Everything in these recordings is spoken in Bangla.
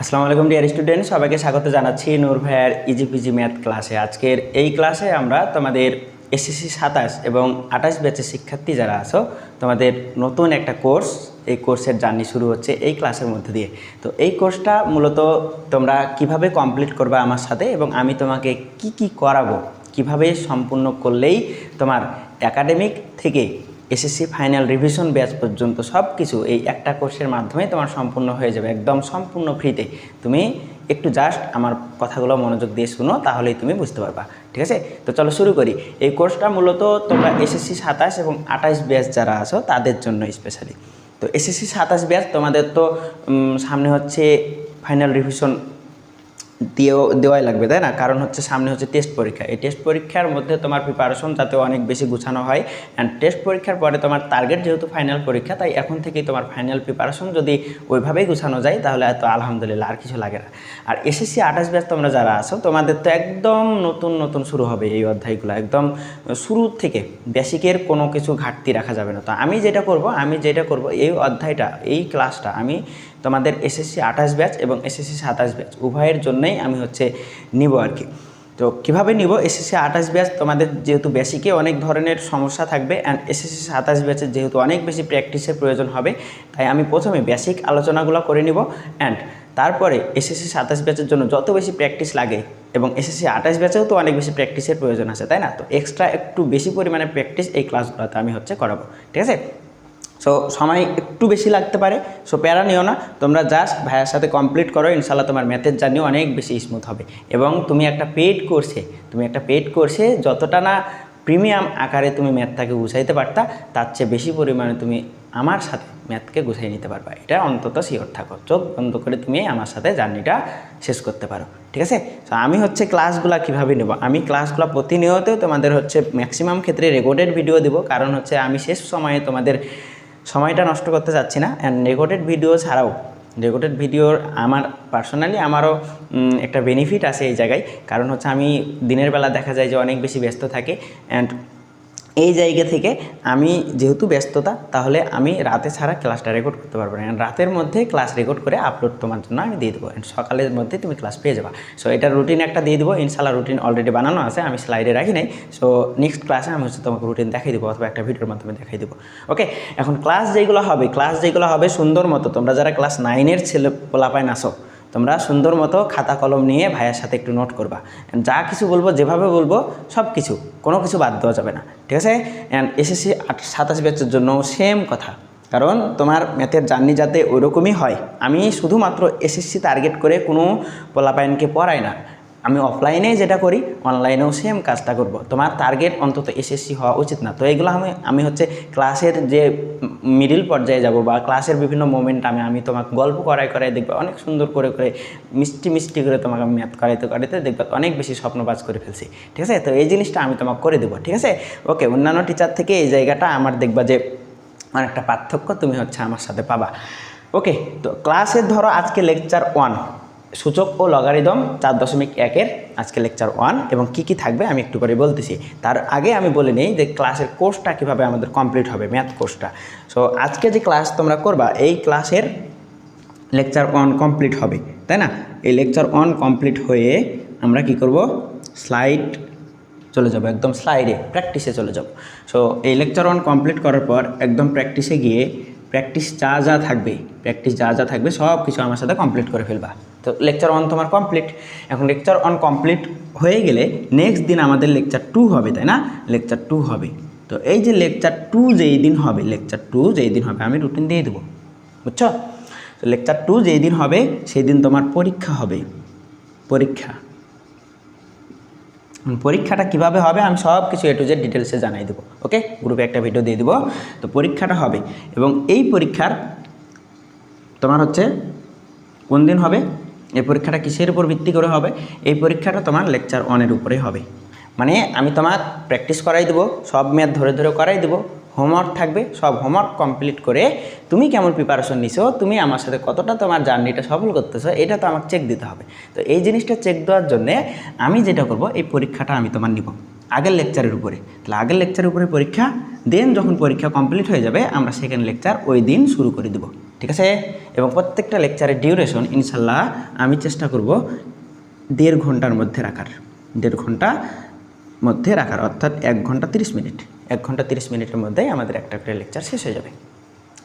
আসসালামু আলাইকুম ডিয়ার স্টুডেন্ট, সবাইকে স্বাগত জানাচ্ছি নূর ভাইয়ের ইজিপিজি ম্যাথ ক্লাসে। আজকের এই ক্লাসে আমরা তোমাদের এসএসসি 27 এবং 28 ব্যাচের শিক্ষার্থী যারা আছো তোমাদের নতুন একটা কোর্স, এই কোর্সের জার্নি শুরু হচ্ছে এই ক্লাসের মধ্যে দিয়ে। তো এই কোর্সটা মূলত তোমরা কিভাবে কমপ্লিট করবে আমার সাথে, এবং আমি তোমাকে কি কি করাবো, কিভাবে সম্পূর্ণ করলেই তোমার একাডেমিক থেকে এসএসসি ফাইনাল রিভিশন ব্যাচ পর্যন্ত সব কিছু এই একটা কোর্সের মাধ্যমে তোমার সম্পূর্ণ হয়ে যাবে, একদম সম্পূর্ণ ফ্রিতে। তুমি একটু জাস্ট আমার কথাগুলো মনোযোগ দিয়ে শুনো, তাহলেই তুমি বুঝতে পারবা। ঠিক আছে, তো চলো শুরু করি। এই কোর্সটা মূলত তোমরা এসএসসি 27 এবং 28 ব্যাচ যারা আছো তাদের জন্য স্পেশালি। তো এসএসসি 27 ব্যাচ তোমাদের তো সামনে হচ্ছে ফাইনাল রিভিশন দেওয়াই লাগবে, তাই না? কারণ হচ্ছে সামনে হচ্ছে টেস্ট পরীক্ষা। এই টেস্ট পরীক্ষার মধ্যে তোমার প্রিপারেশন যাতে অনেক বেশি গুছানো হয়, অ্যান্ড টেস্ট পরীক্ষার পরে তোমার টার্গেট যেহেতু ফাইনাল পরীক্ষা, তাই এখন থেকেই তোমার ফাইনাল প্রিপারেশন যদি ওইভাবেই গুছানো যায় তাহলে এত আলহামদুলিল্লাহ, আর কিছু লাগে না। আর এসএসসি 28 ব্যাচ তোমরা যারা আছো তোমাদের তো একদম নতুন নতুন শুরু হবে এই অধ্যায়গুলো, একদম শুরু থেকে বেসিকের কোনো কিছু ঘাটতি রাখা যাবে না। তো আমি যেটা করব এই অধ্যায়টা, এই ক্লাসটা আমি তোমাদের এসএসসি 28 ব্যাচ এবং এসএসসি 27 ব্যাচ উভয়ের জন্যই আমি নিব আর কি। তো কীভাবে নিব, এসএসসি 28 ব্যাচ তোমাদের যেহেতু বেসিকে অনেক ধরনের সমস্যা থাকবে, অ্যান্ড এসএসসি 27 ব্যাচের যেহেতু অনেক বেশি প্র্যাকটিসের প্রয়োজন হবে, তাই আমি প্রথমে বেসিক আলোচনাগুলো করে নিব, অ্যান্ড তারপরে এসএসসি 27 ব্যাচের জন্য যত বেশি প্র্যাকটিস লাগে, এবং এসএসসি 28 ব্যাচেও তো অনেক বেশি প্র্যাকটিসের প্রয়োজন আছে, তাই না? তো এক্সট্রা একটু বেশি পরিমাণে প্র্যাকটিস এই ক্লাসগুলোতে আমি করাবো। ঠিক আছে, সো সময় একটু বেশি লাগতে পারে, সো প্যারা নিও না, তোমরা জাস্ট ভাইয়ের সাথে কমপ্লিট করো, ইনশাল্লাহ তোমার ম্যাথের জার্নি অনেক বেশি স্মুথ হবে। এবং তুমি একটা পেইড কোর্সে যতটা না প্রিমিয়াম আকারে তুমি ম্যাথটাকে গুছাইতে পারতা, তার চেয়ে বেশি পরিমাণে তুমি আমার সাথে ম্যাথকে গুছাই নিতে পারবা, এটা অন্তত শিওর থাকো। চোখ বন্ধ করে তুমি আমার সাথে জার্নিটা শেষ করতে পারো। ঠিক আছে, তো আমি ক্লাসগুলো কীভাবে নেব, আমি ক্লাসগুলো প্রতিনিয়ত তোমাদের ম্যাক্সিমাম ক্ষেত্রে রেকর্ডেড ভিডিও দেবো, কারণ আমি শেষ সময়ে তোমাদের সময়টা নষ্ট করতে চাচ্ছি না। অ্যান্ড রেকর্ডেড ভিডিও ছাড়াও, রেকর্ডেড ভিডিওর আমার পার্সোনালি আমারও একটা বেনিফিট আছে এই জায়গায়, কারণ আমি দিনের বেলা দেখা যায় যে অনেক বেশি ব্যস্ত থাকে, অ্যান্ড এই জায়গা থেকে আমি যেহেতু ব্যস্ততা, তাহলে আমি রাতে ছাড়া ক্লাসটা রেকর্ড করতে পারবো না। রাতের মধ্যে ক্লাস রেকর্ড করে আপলোড তোমার জন্য আমি দিয়ে দেবো, অ্যান্ড সকালের মধ্যে তুমি ক্লাস পেয়ে যাবা। সো এটার রুটিন একটা দিয়ে দেবো, ইনশাল্লাহ রুটিন অলরেডি বানানো আছে, আমি স্লাইডে রাখি নাই। সো নেক্সট ক্লাসে আমি তোমাকে রুটিন দেখাই দেবো, অথবা একটা ভিডিওর মাধ্যমে দেখাই দেবো। ওকে, এখন ক্লাস যেগুলো হবে সুন্দর মতো, তোমরা যারা ক্লাস 9-এর ছেলে পোলাপাইন আসো, তোমরা সুন্দর মতো খাতা কলম নিয়ে ভাইয়ের সাথে একটু নোট করবা। যা কিছু বলবো, যেভাবে বলবো, সব কিছু, কোনো কিছু বাদ দেওয়া যাবে না। ঠিক আছে, অ্যান্ড এসএসসি 27 ব্যাচের জন্য সেম কথা, কারণ তোমার ম্যাথের জার্নি যাতে ওইরকমই হয়। আমি শুধুমাত্র এসএসসি টার্গেট করে কোনো পোলাপাইনকে পড়াই না, আমি অফলাইনে যেটা করি অনলাইনেও সেম কাজটা করব। তোমার টার্গেট অন্তত এসএসসি হওয়া উচিত না। তো এইগুলো আমি ক্লাসের যে মিডিল পর্যায়ে যাব, বা ক্লাসের বিভিন্ন মোমেন্ট আমি তোমাকে গল্প করাই দেখবে অনেক সুন্দর করে মিষ্টি করে তোমাকে আমি ম্যাথ করাইতে দেখবে অনেক বেশি স্বপ্নবাজ করে ফেলছি। ঠিক আছে, তো এই জিনিসটা আমি তোমাকে করে দেবো। ঠিক আছে, ওকে, অন্যান্য টিচার থেকে এই জায়গাটা আমার দেখবা যে অনেকটা পার্থক্য তুমি আমার সাথে পাবা। ওকে, তো ক্লাসের ধরো আজকে লেকচার 1 সূচক ও লগারিদম 4.1-এর আজকে লেকচার 1, এবং কি থাকবে আমি একটু করে বলতেছি। তার আগে আমি বলে নেই যে ক্লাসের কোর্সটা কীভাবে আমাদের কমপ্লিট হবে, ম্যাথ কোর্সটা। সো আজকে যে ক্লাস তোমরা করবা, এই ক্লাসের লেকচার 1 কমপ্লিট হবে, তাই না? এই লেকচার 1 কমপ্লিট হয়ে আমরা কি করব, স্লাইড চলে যাব, একদম স্লাইডে প্র্যাকটিসে চলে যাব। সো এই লেকচার 1 কমপ্লিট করার পর একদম প্র্যাকটিসে গিয়ে প্র্যাকটিস যা থাকবে সব কিছু আমার সাথে কমপ্লিট করে ফেলবা। তো লেকচার 1 তোমার কমপ্লিট। এখন লেকচার 1 কমপ্লিট হয়ে গেলে নেক্সট দিন আমাদের লেকচার 2 হবে, তাই না? লেকচার 2 হবে। তো এই যে লেকচার 2 যেই দিন হবে আমি রুটিন দিয়ে দেবো, বুঝছো? তো লেকচার 2 যেই দিন হবে সেই দিন তোমার পরীক্ষা হবে। পরীক্ষাটা কিভাবে হবে আমি সব কিছু A to Z ডিটেলসে জানাই দেবো। ওকে, গ্রুপে একটা ভিডিও দিয়ে দেবো। তো পরীক্ষাটা হবে, এবং এই পরীক্ষার তোমার কোন দিন হবে, এই পরীক্ষাটা কিসের উপর ভিত্তি করে হবে? এই পরীক্ষাটা তোমার লেকচার 1-এর উপরেই হবে। মানে আমি তোমার প্র্যাকটিস করাই দেবো, সব ম্যাথ ধরে করাই দেবো, হোমওয়ার্ক থাকবে, সব হোমওয়ার্ক কমপ্লিট করে তুমি কেমন প্রিপারেশন নিছো, তুমি আমার সাথে কতটা তোমার জার্নিটা সফল করতেছো, এটা তো আমাকে চেক দিতে হবে। তো এই জিনিসটা চেক দেওয়ার জন্যে আমি যেটা করব, এই পরীক্ষাটা আমি তোমার নিব আগের লেকচারের উপরে। তাহলে আগের লেকচারের উপরে পরীক্ষা, দেন যখন পরীক্ষা কমপ্লিট হয়ে যাবে আমরা সেকেন্ড লেকচার ওই দিন শুরু করে দেব, ঠিক আছে। এবং প্রত্যেকটা লেকচারের ডিউরেশন ইনশাল্লাহ আমি চেষ্টা করব 1.5 ঘন্টার মধ্যে রাখার, 1.5 ঘন্টা মধ্যে রাখার, অর্থাৎ 1 ঘন্টা 30 মিনিট, 1 ঘন্টা 30 মিনিটের মধ্যেই আমাদের একটা করে লেকচার শেষ হয়ে যাবে,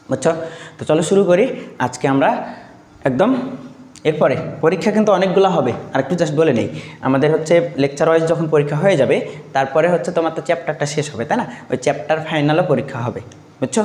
বুঝছো। তো চলো শুরু করি। আজকে আমরা একদম এরপরে পরীক্ষা কিন্তু অনেকগুলো হবে, আর একটু জাস্ট বলে নেই, আমাদের হচ্ছে লেকচার ওয়াইজ যখন পরীক্ষা হয়ে যাবে তারপরে হচ্ছে তোমার তো চ্যাপ্টারটা শেষ হবে, তাই না, ওই চ্যাপ্টার ফাইনালও পরীক্ষা হবে, বুঝছো।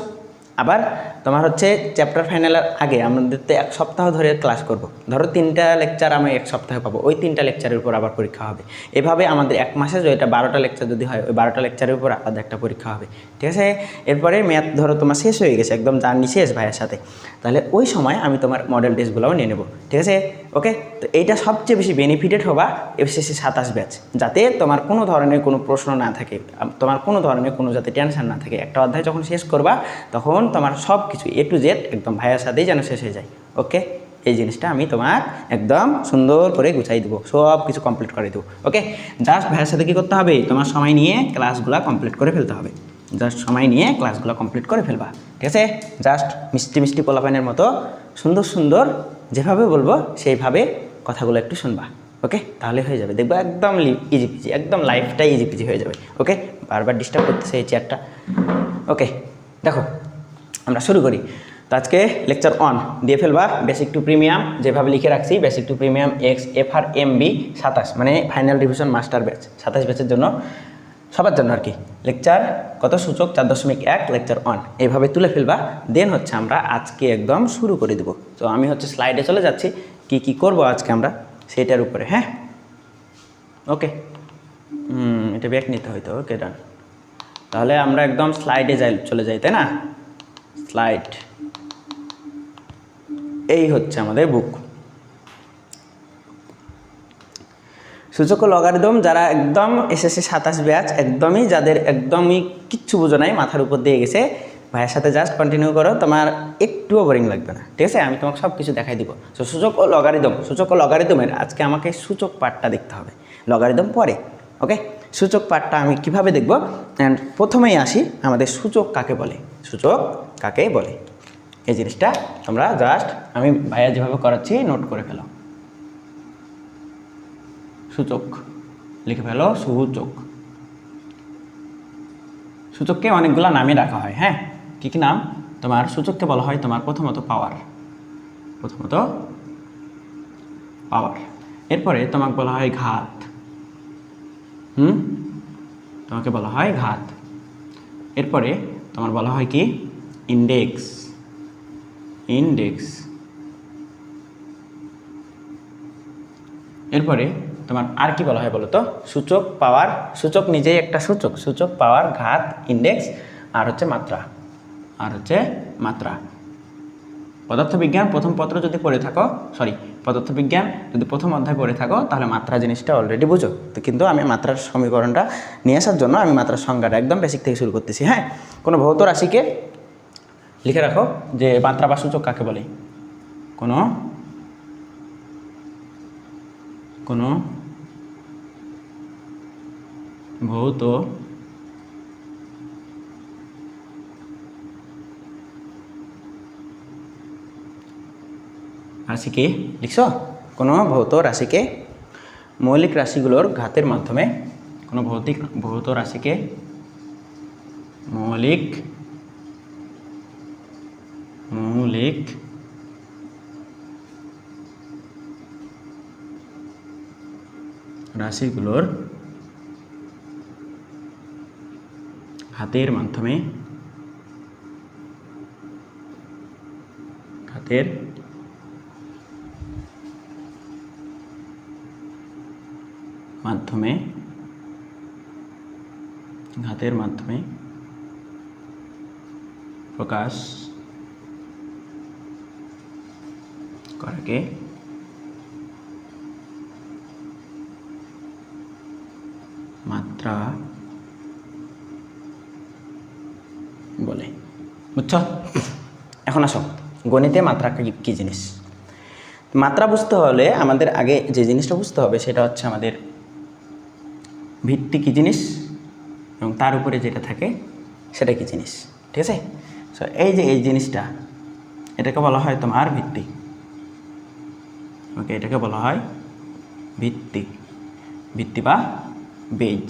আবার তোমার হচ্ছে চ্যাপ্টার ফাইনালের আগে আমাদের তো 1 সপ্তাহ ধরে ক্লাস করব, ধরো 3টা লেকচার আমি 1 সপ্তাহে পাবো, ওই 3টা লেকচারের উপর আবার পরীক্ষা হবে। এভাবে আমাদের 1 মাসে যেটা 12টা লেকচার যদি হয়, ওই 12টা লেকচারের উপর আলাদা একটা পরীক্ষা হবে, ঠিক আছে। এরপরে ম্যাথ ধরো তোমার শেষ হয়ে গেছে, একদম জার্নি শেষ ভাইয়ের সাথে, তাহলে ওই সময় আমি তোমার মডেল টেস্টগুলোও নিয়ে নেব, ঠিক আছে। ওকে, তো এইটা সবচেয়ে বেশি বেনিফিটেড হবা এসএসসি 27 ব্যাচ, যাতে তোমার কোনো ধরনের কোনো প্রশ্ন না থাকে, তোমার কোনো ধরনের কোনো যাতে টেনশন না থাকে। একটা অধ্যায় যখন শেষ করবা তখন তোমার সব কিছু A to Z একদম ভাইয়ের সাথেই যেন শেষ হয়ে যায়। ওকে, এই জিনিসটা আমি তোমার একদম সুন্দর করে গুছাই দেবো, সব কিছু কমপ্লিট করে দেবো। ওকে, জাস্ট ভাইয়ের সাথে কী করতে হবে, তোমার সময় নিয়ে ক্লাসগুলো কমপ্লিট করে ফেলতে হবে, জাস্ট সময় নিয়ে ক্লাসগুলো কমপ্লিট করে ফেলবা, ঠিক আছে। জাস্ট মিষ্টি মিষ্টি পোলাপানের মতো সুন্দর সুন্দর যেভাবে বলবো সেইভাবে কথাগুলো একটু শুনবা, ওকে, তাহলে হয়ে যাবে, দেখবা একদম ইজি পিজি, একদম লাইফটাই ইজি পিজি হয়ে যাবে। ওকে, বারবার ডিস্টার্ব করতেছে এই চেয়ারটা। ওকে, দেখো আমরা শুরু করি। তো আজকে লেকচার 1 দিয়ে ফেলবা, বেসিক টু প্রিমিয়াম, যেভাবে লিখে রাখছি বেসিক টু প্রিমিয়াম FRMB 27, মানে ফাইনাল রিভিশন মাস্টার ব্যাচ 27 ব্যাচের জন্য, সবার জন্য আর কি। লেকচার কত, সূচক 4.1 লেকচার 1 এইভাবে তুলে ফেলবা। দেন হচ্ছে আমরা আজকে একদম শুরু করে দেবো। তো আমি হচ্ছে স্লাইডে চলে যাচ্ছি, কি কি করব আজকে আমরা সেটার উপরে। হ্যাঁ, ওকে, এটা ব্যাক নিতে হয়তো। ওকে, ডান। তাহলে আমরা একদম স্লাইডে চলে যাই, তাই না। স্লাইড, এই হচ্ছে আমাদের বুক। সূচক ও লগারিদম যারা একদম এসএসসি 27 ব্যাচ, একদমই যাদের একদমই কিচ্ছু বুঝো নাই, মাথার উপর দিয়ে গেছে, ভাইয়ের সাথে জাস্ট কন্টিনিউ করো, তোমার একটুও বোরিং লাগবে না, ঠিক আছে। আমি তোমাকে সব কিছু দেখাই দিব। তো সূচক ও লগারিদম, সূচক ও লগারিদমের আজকে আমাকে সূচক পার্টটা দেখতে হবে, লগারিদম পরে। ওকে, সূচক পার্টটা আমি কিভাবে দেখব, অ্যান্ড প্রথমেই আসি আমাদের সূচক কাকে বলে, সূচক কাকে বলে এই জিনিসটা তোমরা জাস্ট আমি ভাইয়া যেভাবে করাচ্ছি নোট করে ফেলো। সূচক লিখে ফেলো, সূচক। সূচককে অনেকগুলো নামে রাখা হয়, হ্যাঁ, কী কী নাম, তোমার সূচককে বলা হয় তোমার প্রথমত পাওয়ার, প্রথমত পাওয়ার, এরপরে তোমাকে বলা হয় ঘাত, তোমাকে বলা হয় ঘাত, এরপরে তোমার বলা হয় কি ইন্ডেক্স, ইন্ডেক্স, এরপরে তোমার আর কি বলা হয় বলো তো, সূচক, পাওয়ার, সূচক নিজেই একটা সূচক, সূচক, পাওয়ার, ঘাত, ইন্ডেক্স, আর হচ্ছে মাত্রা, আর হচ্ছে মাত্রা। পদার্থবিজ্ঞান প্রথম পত্র যদি পড়ে থাকো, পদার্থবিজ্ঞান যদি প্রথম অধ্যায় পড়ে থাকো তাহলে মাত্রা জিনিসটা অলরেডি বুঝো। তো কিন্তু আমি মাত্রার সমীকরণটা নিয়ে আসার জন্য আমি মাত্রার সংজ্ঞাটা একদম বেসিক থেকে শুরু করতেছি। হ্যাঁ, কোনো ভৌত রাশিকে লিখে রাখো যে মাত্রা বা সূচক কাকে বলে, কোনো ভৌত রাশিকে লিখছ, কোনো ভৌত রাশিকে মৌলিক রাশিগুলোর ঘাতের মাধ্যমে, কোনো ভৌত রাশিকে মৌলিক রাশিগুলোর ঘাতের মাধ্যমে, ঘাতের মাধ্যমে প্রকাশ করাকে মাত্রা বলে, বুঝছো। এখন আসো গণিতে মাত্রা কি জিনিস। মাত্রা বুঝতে হলে আমাদের আগে যে জিনিসটা বুঝতে হবে সেটা হচ্ছে আমাদের ভিত্তি কী জিনিস এবং তার উপরে যেটা থাকে সেটা কি জিনিস, ঠিক আছে। সো এই যে এই জিনিসটা, এটাকে বলা হয় তোমার ভিত্তি। ওকে, এটাকে বলা হয় ভিত্তি, ভিত্তি বা বেজ।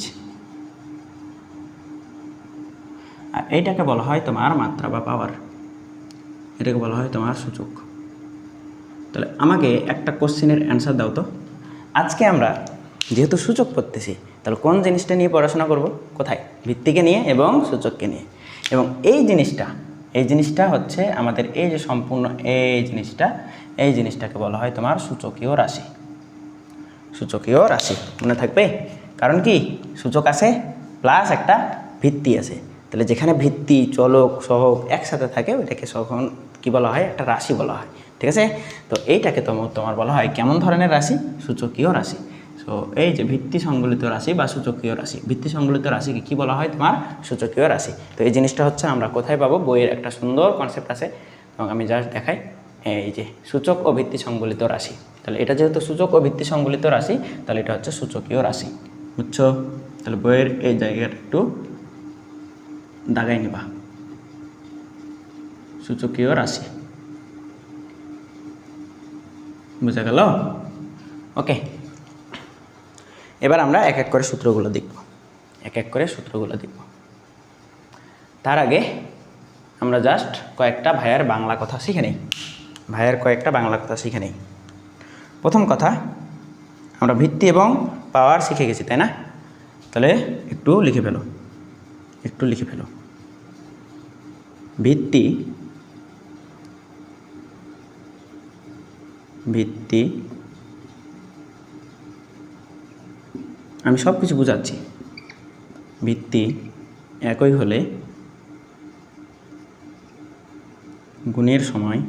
আর এইটাকে বলা হয় তোমার মাত্রা বা পাওয়ার, এটাকে বলা হয় তোমার সূচক। তাহলে আমাকে একটা কোশ্চেনের অ্যান্সার দাও তো। আজকে আমরা যেহেতু সূচক পড়তেছি, তাহলে কোন জিনিসটা নিয়ে পড়াশোনা করব? কোথায়? ভিত্তিকে নিয়ে এবং সূচককে নিয়ে। এবং এই জিনিসটা হচ্ছে আমাদের এই যে সম্পূর্ণ এই জিনিসটাকে বলা হয় তোমার সূচকীয় রাশি। সূচকীয় রাশি মনে থাকবে, কারণ কি সূচক আছে প্লাস একটা ভিত্তি আছে। তাহলে যেখানে ভিত্তি, চলক, সহক একসাথে থাকে ওইটাকে তখন কী বলা হয়? একটা রাশি বলা হয়, ঠিক আছে। তো এইটাকে তোমার বলা হয় কেমন ধরনের রাশি? সূচকীয় রাশি। সো এই যে ভিত্তি সংবলিত রাশি বা সূচকীয় রাশি, ভিত্তি সংবলিত রাশিকে কী বলা হয়? তোমার সূচকীয় রাশি। তো এই জিনিসটা হচ্ছে আমরা কোথায় পাবো? বইয়ের একটা সুন্দর কনসেপ্ট আছে, এবং আমি জাস্ট দেখাই। এই যে সূচক ও ভিত্তি সংবলিত রাশি, তাহলে এটা যেহেতু সূচক ও ভিত্তি সংবলিত রাশি, তাহলে এটা হচ্ছে সূচকীয় রাশি, বুঝছো? তাহলে বইয়ের এই জায়গাটা একটু দাগাই নিবা, সূচকীয় রাশি, বুঝা গেল? ওকে, এবার আমরা এক এক করে সূত্রগুলো দেখব। তার আগে আমরা জাস্ট কয়েকটা ভাইয়ের বাংলা কথা শিখে নিই। প্রথম কথা, আমরা ভিত্তি এবং পাওয়ার শিখে গেছি, তাই না? তাহলে একটু লিখে ফেলো। ভিত্তি আমি সব কিছু বুঝাচ্ছি। ভিত্তি একই হলে গুণের সময়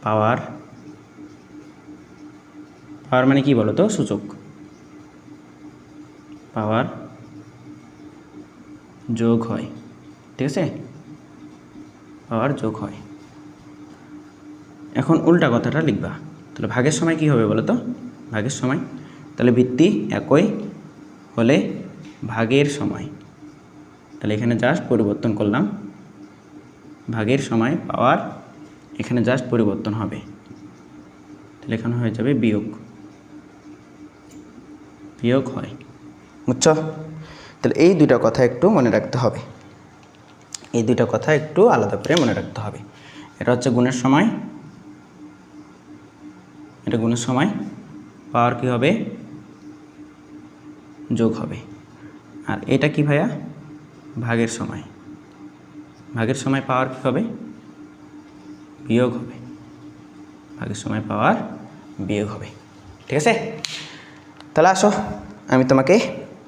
পাওয়ার মানে কি বলো তো? সূচক। পাওয়ার যোগ হয়, ঠিক আছে? পাওয়ার যোগ হয়। এখন উল্টা কথাটা লিখবা। তাহলে ভাগের সময় কি হবে বলো তো? ভাগের সময়, তাহলে ভিত্তি একই হলে ভাগের সময়, তাহলে এখানে জাস্ট পরিবর্তন করলাম, ভাগের সময় পাওয়ার এখানে জাস্ট পরিবর্তন হবে, তাহলে এখানে হয়ে যাবে বিয়োগ হয়, বুঝছো? তাহলে এই দুইটা কথা একটু মনে রাখতে হবে, আলাদা করে মনে রাখতে হবে। এটা হচ্ছে গুণের সময়, পাওয়ার কি হবে? যোগ হবে। আর এটা কি ভাইয়া? ভাগের সময় পাওয়ার কি হবে? বিয়োগ হবে। ঠিক আছে? তাহলে আসো আমি তোমাকে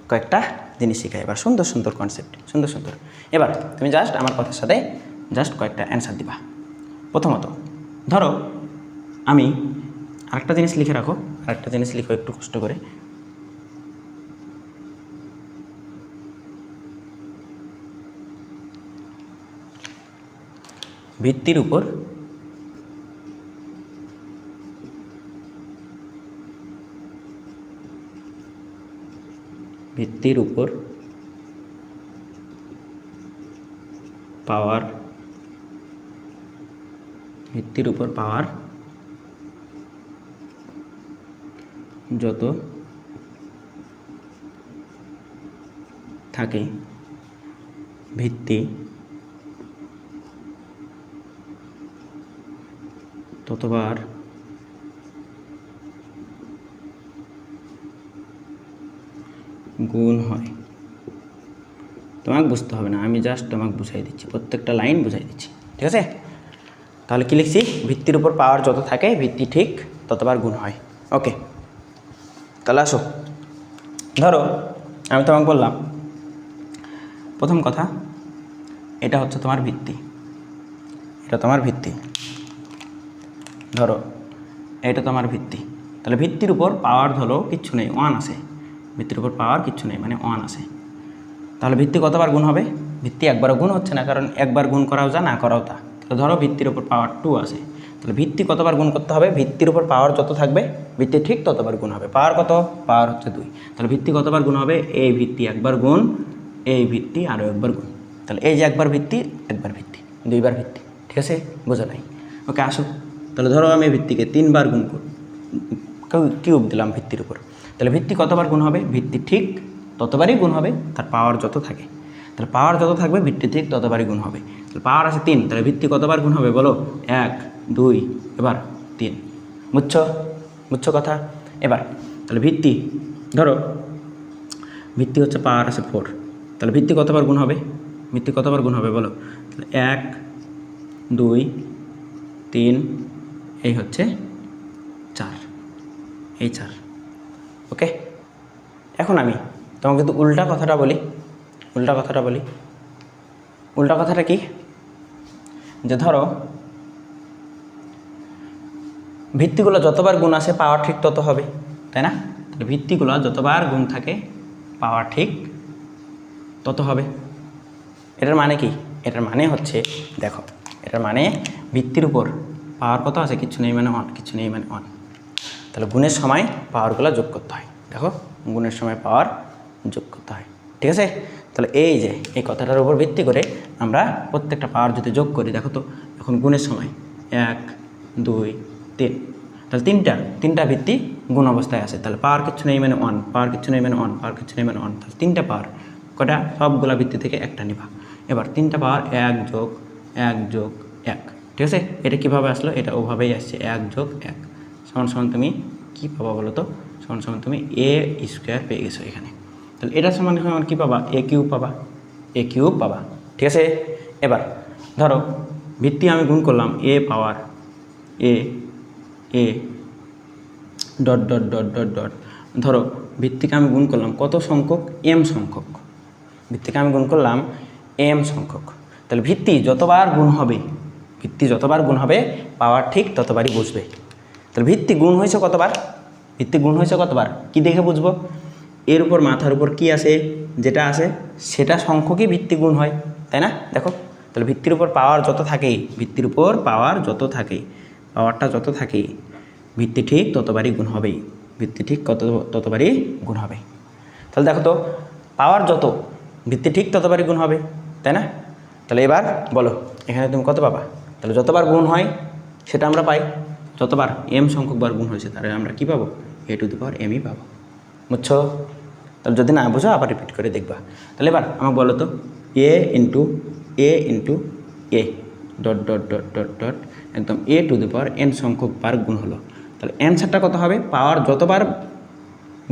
কয়েকটা জিনিস শেখাই এবার, সুন্দর কনসেপ্ট, সুন্দর। এবার তুমি জাস্ট আমার কথার সাথে জাস্ট কয়েকটা অ্যান্সার দিবা। প্রথমত ধরো আমি আরেকটা জিনিস লিখে রাখো, একটু কষ্ট করে। ভিত্তির উপর পাওয়ার যত থাকে ভিত্তি ততবার গুণ হয়। তোমাকে বুঝতে হবে না, আমি জাস্ট তোমাকে বুঝাই দিচ্ছি, প্রত্যেকটা লাইন বুঝাই দিচ্ছি, ঠিক আছে? তাহলে কি লিখছি? ভিত্তির উপর পাওয়ার যত থাকে ভিত্তি ঠিক ততবার গুণ হয়। ওকে, তাহলে আসো ধরো আমি তোমাকে বললাম প্রথম কথা, এটা হচ্ছে তোমার ভিত্তি, ধরো এটা তোমার ভিত্তি। তাহলে ভিত্তির উপর পাওয়ার ধরো কিচ্ছু নেই, 1 আছে। ভিত্তির উপর পাওয়ার কিচ্ছু নেই মানে 1 আছে। তাহলে ভিত্তি কতবার গুণ হবে? ভিত্তি একবারও গুণ হচ্ছে না, কারণ একবার গুণ করাও যা না করাও তা। তো ধরো ভিত্তির উপর পাওয়ার 2 আছে, তো তাহলে ভিত্তি কতবার গুণ করতে হবে? ভিত্তির উপর পাওয়ার যত থাকবে ভিত্তি ঠিক ততবার গুণ হবে। পাওয়ার কত? পাওয়ার হচ্ছে 2। তাহলে ভিত্তি কতবার গুণ হবে? এই ভিত্তি একবার গুণ, এই ভিত্তি আরও একবার গুণ। তাহলে এই যে একবার ভিত্তি, একবার ভিত্তি, 2বার ভিত্তি। ঠিক আছে, বোঝা নাই? ওকে, আসো। তাহলে ধরো আমি ভিত্তিকে 3বার গুণ কিউব দিলাম ভিত্তির উপর। তাহলে ভিত্তি কতবার গুণ হবে? ভিত্তি ঠিক ততবারই গুণ হবে তার পাওয়ার যত থাকে। তাহলে পাওয়ার যত থাকবে ভিত্তি ঠিক ততবারই গুণ হবে। তাহলে পাওয়ার আছে 3, তাহলে ভিত্তি কতবার গুণ হবে বলো? 1, 2, এবার 3। বুঝছো কথা? এবার তাহলে ভিত্তি ধরো ভিত্তি হচ্ছে পাওয়ার আছে 4, তাহলে ভিত্তি কতবার গুণ হবে? ভিত্তি কতবার গুণ হবে বলো? তাহলে 1, 2, 3, এই হচ্ছে 4, এই 4। ওকে, এখন আমি তোমাকে কিন্তু উল্টা কথাটা বলি। উল্টা কথাটা কি? যে ধরো ভিত্তিগুলো যতবার গুণ আসে পাওয়ার ঠিক তত হবে, তাই না? তাহলে ভিত্তিগুলো যতবার গুণ থাকে পাওয়ার ঠিক তত হবে। এটার মানে কি? এটার মানে হচ্ছে, দেখো, এটার মানে ভিত্তির উপর পাওয়ার কত আছে? কিছু নেই মানে 1, কিছু নেই মানে 1। তাহলে গুণের সময় পাওয়ারগুলো যোগ করতে হয়। দেখো, গুণের সময় পাওয়ার যোগ করতে হয়। ঠিক আছে? তাহলে এই যে এই কথাটার উপর ভিত্তি করে আমরা প্রত্যেকটা পাওয়ার যদি যোগ করি, দেখো তো এখন গুণের সময় 1, 2, 3, তাহলে তিনটা ভিত্তি গুণ অবস্থায় আছে। তাহলে পাওয়ার কিছু নেই মানে 1, পাওয়ার কিছু নেই মানে 1, পাওয়ার কিছু নেই মানে 1। তাহলে 3টা পাওয়ার কটা? সবগুলা ভিত্তি থেকে একটা নিবা। এবার 3টা পাওয়ার 1 যোগ 1 যোগ 1। ঠিক আছে? এটা কীভাবে আসলো? এটা ওভাবেই আসছে, 1 যোগ 1 সমান তুমি কী পাবা বলো তো? সমান তুমি a স্কোয়ার পেয়ে গেছো এখানে। তাহলে এটা সমান কী পাবা? a কিউব পাবা। ঠিক আছে? এবার ধরো ভিত্তি আমি গুণ করলাম a power a dot dot dot dot dot. ধরো ভিত্তিকে আমি গুণ করলাম কত সংখ্যক? m সংখ্যক। ভিত্তিকে আমি গুণ করলাম m সংখ্যক। তাহলে ভিত্তি যতবার গুণ হবে পাওয়ার ঠিক ততবারই বসবে। তাহলে ভিত্তি গুণ হয়েছে কতবার? কি দেখে বুঝবো? এর উপর মাথার উপর কি আছে? যেটা আছে সেটা সংখ্যকই ভিত্তি গুণ হয়, তাই না? দেখো, তাহলে ভিত্তির উপর পাওয়ার যত থাকে, পাওয়ারটা যত থাকে ভিত্তি ঠিক ততবারই গুণ হবেই। ততবারই গুণ হবে। তাহলে দেখো তো, পাওয়ার যত ভিত্তি ঠিক ততবারই গুণ হবে, তাই না? তাহলে এবার বলো এখানে তুমি কত পাবা? তাহলে যতবার গুণ হয় সেটা আমরা পাই, যতবার m সংখ্যকবার গুণ হয়েছে তাহলে আমরা কি পাবো? a⁴mই পাবো। বুঝছো? তাহলে যদি না বুঝো আবার রিপিট করে দেখবা। তাহলে এবার আমাকে বলো তো, a into a dot dot dot dot dot একদম a⁴n সংখ্যকবার গুণ হলো। তাহলে অ্যান্সারটা কত হবে? পাওয়ার যতবার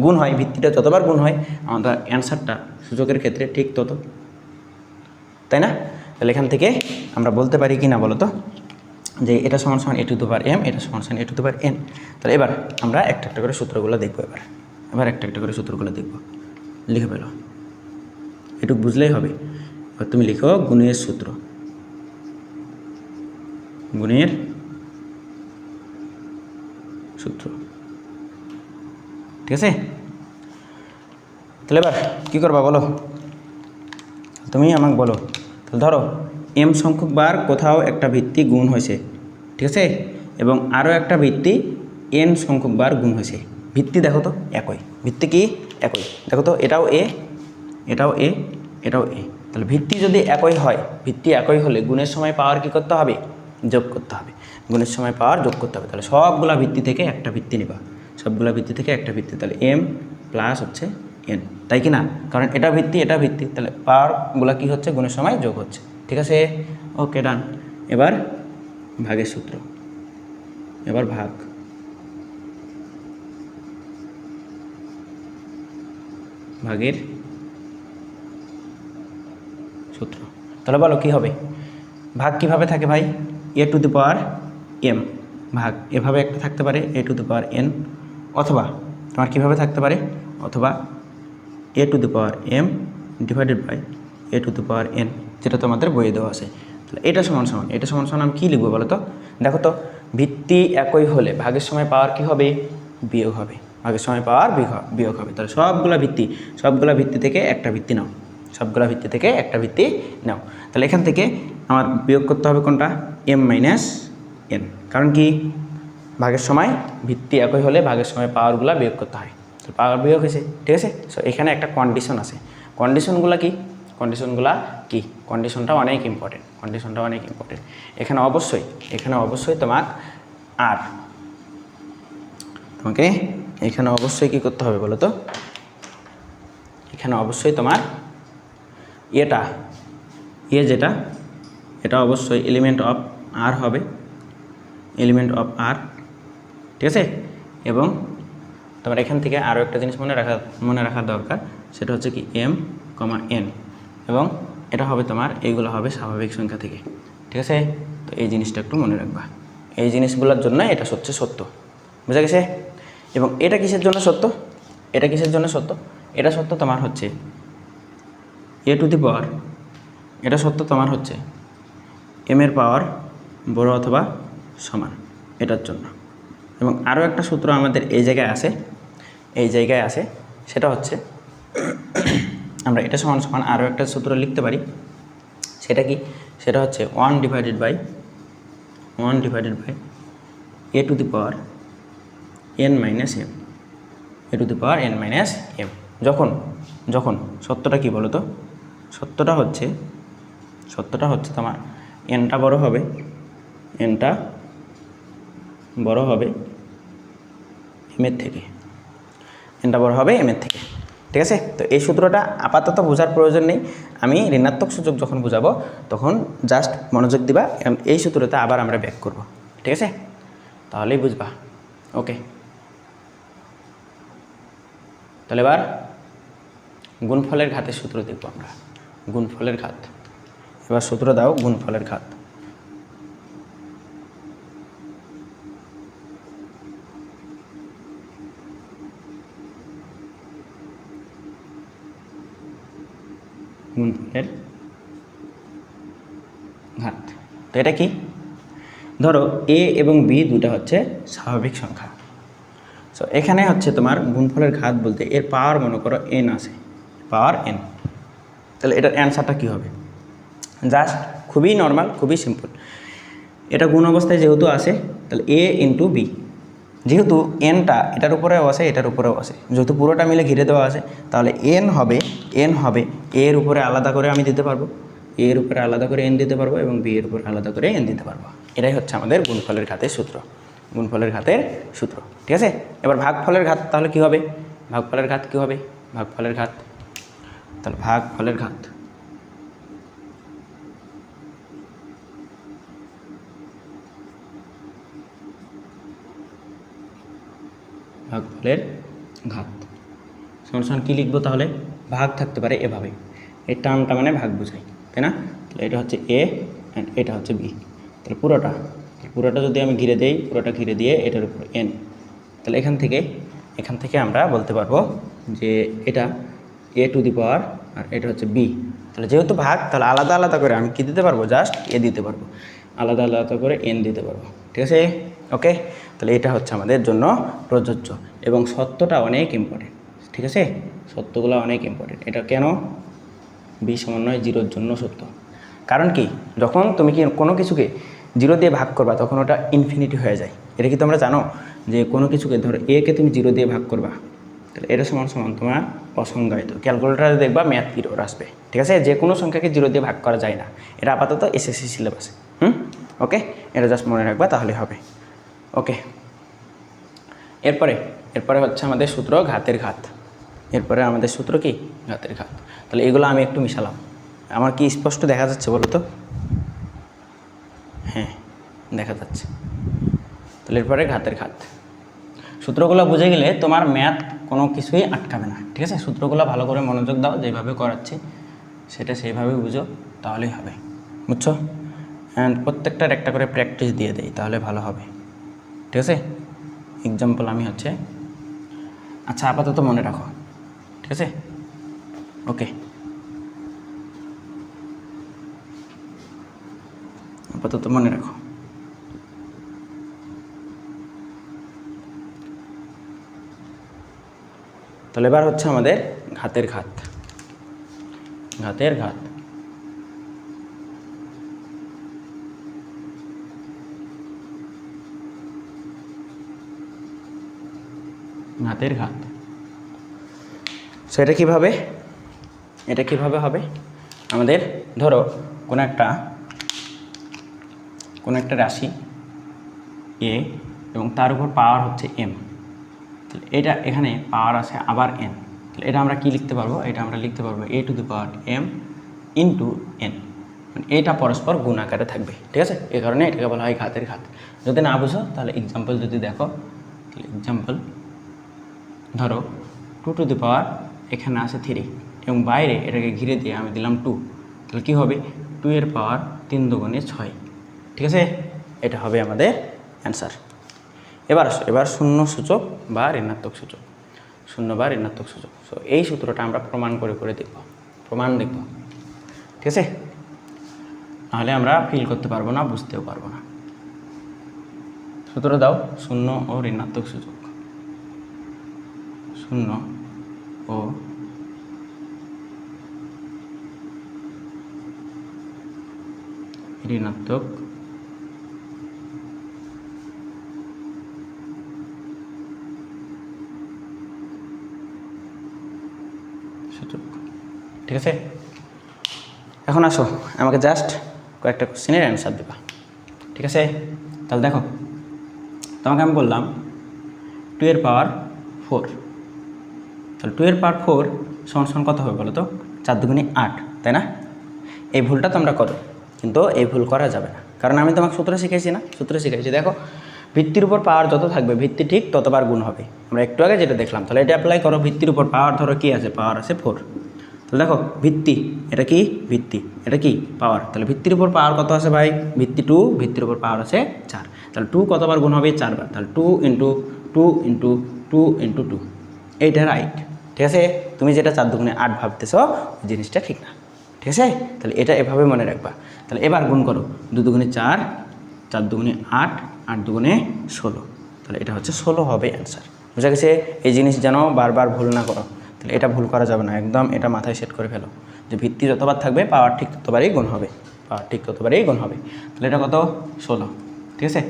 গুণ হয়, ভিত্তিটা যতবার গুণ হয় আমাদের অ্যান্সারটা সূচকের ক্ষেত্রে ঠিক তত, তাই না? তাহলে এখান থেকে আমরা বলতে পারি কি না বলো তো, যে এটা সমান a⁴m, এটা সমান a⁴n। তাহলে এবার আমরা একটা করে সূত্রগুলো দেখবো। এবার একটা করে সূত্রগুলো দেখবো। লিখে ফেলো, এটুকু বুঝলেই হবে। এবার তুমি লিখো গুণের সূত্র। ঠিক আছে? তাহলে এবার কী করবা বলো? তুমি আমাকে বলো। তাহলে ধরো m সংখ্যকবার কোথাও একটা ভিত্তি গুণ হয়েছে, ঠিক আছে, এবং আরও একটা ভিত্তি n সংখ্যকবার গুণ হয়েছে। ভিত্তি দেখো তো একই, ভিত্তি কি একই, দেখো তো এটাও a, এটাও a, এটাও a। তাহলে ভিত্তি যদি একই হয়, ভিত্তি একই হলে গুণের সময় পাওয়ার কী করতে হবে? যোগ করতে হবে। গুণের সময় পাওয়ার যোগ করতে হবে। তাহলে সবগুলা ভিত্তি থেকে একটা ভিত্তি নেবা, তাহলে m প্লাস হচ্ছে n, তাই কি না? কারণ এটা ভিত্তি, তাহলে পাওয়ারগুলো কী হচ্ছে? গুণের সময় যোগ হচ্ছে। ঠিক আছে? ওকে, ডান। এবার ভাগের সূত্র, ভাগের সূত্র। তাহলে বলো কি হবে? ভাগ কিভাবে থাকে ভাই? a⁴m ভাগ এভাবে একটা থাকতে পারে a⁴n, অথবা তোমার কীভাবে থাকতে পারে? অথবা a⁴m ডিভাইডেড বাই a⁴n, যেটা তোমাদের বইয়ে দেওয়া আছে। তাহলে এটা সমান আমি কী লিখবো বলো তো? দেখো তো, ভিত্তি একই হলে ভাগের সময় পাওয়ার কী হবে? বিয়োগ হবে। ভাগের সময় পাওয়ার বিয়োগ হবে। তাহলে সবগুলা ভিত্তি থেকে একটা ভিত্তি নাও, তাহলে এখান থেকে আমার বিয়োগ করতে হবে কোনটা? m - N. কারণ কি, ভাগের সময় ভিত্তি একই হলে ভাগের সময় পাওয়ারগুলো বিয়োগ করতে হয়। তো পাওয়ার বিয়োগ হয়েছে, ঠিক আছে। সো এখানে একটা কন্ডিশন আছে। কন্ডিশনগুলো কি? কন্ডিশনটা অনেক ইম্পর্টেন্ট। এখানে অবশ্যই তোমাকে এখানে অবশ্যই কী করতে হবে বলো তো? এখানে অবশ্যই তোমার এটা অবশ্যই এলিমেন্ট অফ আর হবে, ঠিক আছে। এবং তোমার এখান থেকে আরও একটা জিনিস মনে রাখা দরকার, সেটা হচ্ছে কি এম, এন, এবং এটা হবে তোমার, এইগুলো হবে স্বাভাবিক সংখ্যা থেকে, ঠিক আছে। তো এই জিনিসটা একটু মনে রাখবা, এই জিনিসগুলোর জন্য এটা হচ্ছে সত্য, বুঝা গেছে। এবং এটা কিসের জন্য সত্য? এটা সত্য তোমার হচ্ছে এ টু দি পাওয়ার, এটা সত্য তোমার হচ্ছে এম এর পাওয়ার বড় অথবা সমান, এটার জন্য। এবং আরও একটা সূত্র আমাদের এই জায়গায় আছে, সেটা হচ্ছে আমরা এটা সমান সমান আরও একটা সূত্র লিখতে পারি। সেটা কি? সেটা হচ্ছে 1 divided by a to the power n minus m. যখন সত্যটা কি বলো তো? সত্যটা হচ্ছে তোমার এনটা বড় হবে এমের থেকে, ঠিক আছে। তো এই সূত্রটা আপাতত বোঝার প্রয়োজন নেই, আমি ঋণাত্মক সূচক যখন বোঝাবো তখন জাস্ট মনোযোগ দিবা, এই সূত্রটা আবার আমরা ব্যাক করব, ঠিক আছে, তাহলেই বুঝবা। ওকে, তাহলে এবার গুণফলের ঘাতের সূত্র দেখব আমরা। গুণফলের ঘাত, এবার সূত্র দাও গুণফলের ঘাত। গুণফলের ঘাত, তো এটা কি? ধরো এ এবং বি দুটা হচ্ছে স্বাভাবিক সংখ্যা। সো এখানে হচ্ছে তোমার গুণফলের ঘাত বলতে এর পাওয়ার মনে করো এন আছে, পাওয়ার এন। তাহলে এটার অ্যান্সারটা কী হবে? জাস্ট খুবই নর্মাল, খুবই সিম্পল। এটা গুণ অবস্থায় যেহেতু আসে, তাহলে এ ইন্টু বি, যেহেতু এনটা এটার উপরেও আসে এটার উপরেও আসে, যেহেতু পুরোটা মিলে ঘিরে দেওয়া আছে, তাহলে এন হবে এর উপরে আলাদা করে আমি দিতে পারবো, এর উপরে আলাদা করে এন দিতে পারবো, এবং বি এর উপরে আলাদা করে এন দিতে পারবো। এটাই হচ্ছে আমাদের গুণফলের ঘাতের সূত্র, ঠিক আছে। এবার ভাগফলের ঘাত তাহলে কী হবে? ভাগফলের ঘাত তাহলে ভাগফলের ঘাত সমান কী লিখবো তাহলে? ভাগ থাকতে পারে এভাবে, এই টার্মটা মানে ভাগ বোঝায়, তাই না? তাহলে এটা হচ্ছে এ অ্যান্ড এটা হচ্ছে বি। তাহলে পুরোটা যদি আমি ঘিরে দেই, পুরোটা ঘিরে দিয়ে এটার উপর এন, তাহলে এখান থেকে আমরা বলতে পারবো যে এটা এ টু দি পাওয়ার আর এটা হচ্ছে বি। তাহলে যেহেতু ভাগ, তাহলে আলাদা আলাদা করে আমি কী দিতে পারবো? জাস্ট এ দিতে পারবো, আলাদা আলাদা করে এন দিতে পারবো, ঠিক আছে। ওকে, তাহলে এটা হচ্ছে আমাদের জন্য প্রযোজ্য, এবং সত্যটা অনেক ইম্পর্টেন্ট, ঠিক আছে। সত্যগুলো অনেক ইম্পর্টেন্ট। এটা কেন? বি সমন্বয় জিরোর জন্য সত্য। কারণ কি, যখন তুমি কি কোনো কিছুকে জিরো দিয়ে ভাগ করবা তখন ওটা ইনফিনিটি হয়ে যায়। এটা কি তোমরা জানো যে কোনো কিছুকে ধরো একে তুমি জিরো দিয়ে ভাগ করবা, তাহলে এটা সমান তোমার অসংজ্ঞায়িত। ক্যালকুলেটারে দেখবা ম্যাথ এরর আসবে, ঠিক আছে। যে কোনো সংখ্যাকে জিরো দিয়ে ভাগ করা যায় না, এটা আপাতত এসএসসি সিলেবাসে। ওকে, এটা জাস্ট মনে রাখবা, তাহলে হবে। ওকে, এরপরে হচ্ছে আমাদের সূত্র ঘাতের ঘাত। এরপরে আমাদের সূত্র কি? ঘাতের ঘাত। তাহলে এগুলো আমি একটু মিশালাম, আমার কি স্পষ্ট দেখা যাচ্ছে বলো তো? হ্যাঁ, দেখা যাচ্ছে। তাহলে এরপরে ঘাতের ঘাত। সূত্রগুলো বুঝে গেলে তোমার ম্যাথ কোনো কিছুই আটকাবে না, ঠিক আছে। সূত্রগুলো ভালো করে মনোযোগ দাও, যেভাবে করাচ্ছি সেটা সেইভাবে বুঝো, তাহলেই হবে, বুঝছো। অ্যান্ড প্রত্যেকটার একটা করে প্র্যাকটিস দিয়ে দেই, তাহলে ভালো হবে, ঠিক আছে। এক্সাম্পল আমি হচ্ছে, আচ্ছা আপাতত মনে রাখো, ঠিক আছে। ওকে, আপাতত মনে রাখো। তাহলে এবার হচ্ছে আমাদের ঘাতের ঘাত। ঘাতের ঘাত। সো এটা কীভাবে হবে, আমাদের ধরো কোনো একটা রাশি এ এবং তার উপর পাওয়ার হচ্ছে এম, তাহলে এটা এখানে পাওয়ার আছে আবার এন, তাহলে এটা আমরা কি লিখতে পারবো, এটা আমরা লিখতে পারবো a to the power m into n, মানে এটা পরস্পর গুণ আকারে থাকবে, ঠিক আছে। এই কারণে এটাকে বলা হয় ঘাতের ঘাত। যদি না বুঝো তাহলে এক্সাম্পল যদি দেখো, তাহলে এক্সাম্পল ধরো 2 টু দি পাওয়ার এখানে আছে 3 এবং বাইরে এটাকে ঘিরে দিয়ে আমি দিলাম 2, তাহলে কী হবে 2 এর পাওয়ার 3 দুগুণে 6, ঠিক আছে। এটা হবে আমাদের অ্যান্সার। এবার শূন্য সূচক বা ঋণাত্মক সূচক, শূন্য বা ঋণাত্মক সূচক। সো এই সূত্রটা আমরা প্রমাণ করে দেখব, ঠিক আছে, নাহলে আমরা ফিল করতে পারবো না, বুঝতেও পারবো না। সূত্র দাও, শূন্য ও ঋণাত্মক সূচক, শূন্য ও ঋণাত্মক সূচক, ঠিক আছে। এখন আসো আমাকে জাস্ট কয়েকটা কোশ্চেনের অ্যান্সার দেবা, ঠিক আছে। তাহলে দেখো, তোমাকে আমি বললাম 2 এর পাওয়ার 4, তাহলে 2 এর পাওয়ার 4 সমান কত হবে বলো তো, 4 দুগুণে 8, তাই না। এই ভুলটা তোমরা করো, কিন্তু এই ভুল করা যাবে না, কারণ আমি তোমাকে সূত্র শিখাইছি না, দেখো ভিত্তির উপর পাওয়ার যত থাকবে ভিত্তি ঠিক ততবার গুণ হবে, আমরা একটু আগে যেটা দেখলাম। তাহলে এটা অ্যাপ্লাই করো, ভিত্তির উপর পাওয়ার ধরো কি আছে, পাওয়ার আছে 4, তাহলে দেখো ভিত্তি, এটা কি ভিত্তি, এটা কি পাওয়ার, তাহলে ভিত্তির উপর পাওয়ার কত আছে ভাই, ভিত্তি 2, ভিত্তির উপর পাওয়ার আছে 4, তাহলে 2 কতবার গুণ হবে, 4 বার, তাহলে 2 ইন্টু 2 ইন্টু 2 ইন্টু 2, এইটা রাইট, ঠিক আছে। তুমি যেটা 4 দুগুণে 8 ভাবতেছো ওই জিনিসটা ঠিক না, ঠিক আছে। তাহলে এটা এভাবে মনে রাখবা। তাহলে এবার গুণ করো, 2 দুগুণে 4, 4 দুগুণে 8, 8 দুগুণে 16, তাহলে এটা হচ্ছে 16 হবে অ্যান্সার। বুঝা গেছে। এই জিনিস যেন বারবার ভুল না করো, তাহলে এটা ভুল করা যাবে না, একদম এটা মাথায় সেট করে ফেলো যে ভিত্তি যতবার থাকবে পাওয়ার ঠিক ততবারই গুণ হবে, তাহলে এটা কত 16, ঠিক আছে।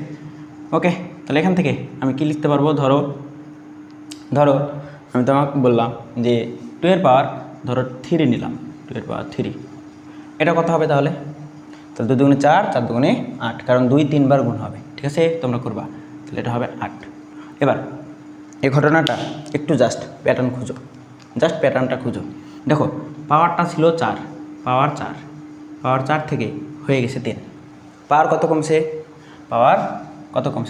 ওকে, তাহলে এখান থেকে আমি কি লিখতে পারবো, ধরো আমি তোমাকে বললাম যে 2 এর পাওয়ার ধরো 3 নিলাম, 2 এর পাওয়ার 3, এটা কত হবে তাহলে 2 দুগুণে 4, 4 দুগুণে 8, কারণ 2 3 বার গুণ হবে, ঠিক আছে, তোমরা করবা, তাহলে এটা হবে 8। এবার এই ঘটনাটা একটু জাস্ট প্যাটার্নটা খুঁজো, দেখো পাওয়ারটা ছিল 4, পাওয়ার 4 থেকে হয়ে গেছে 3, পাওয়ার কত কমছে,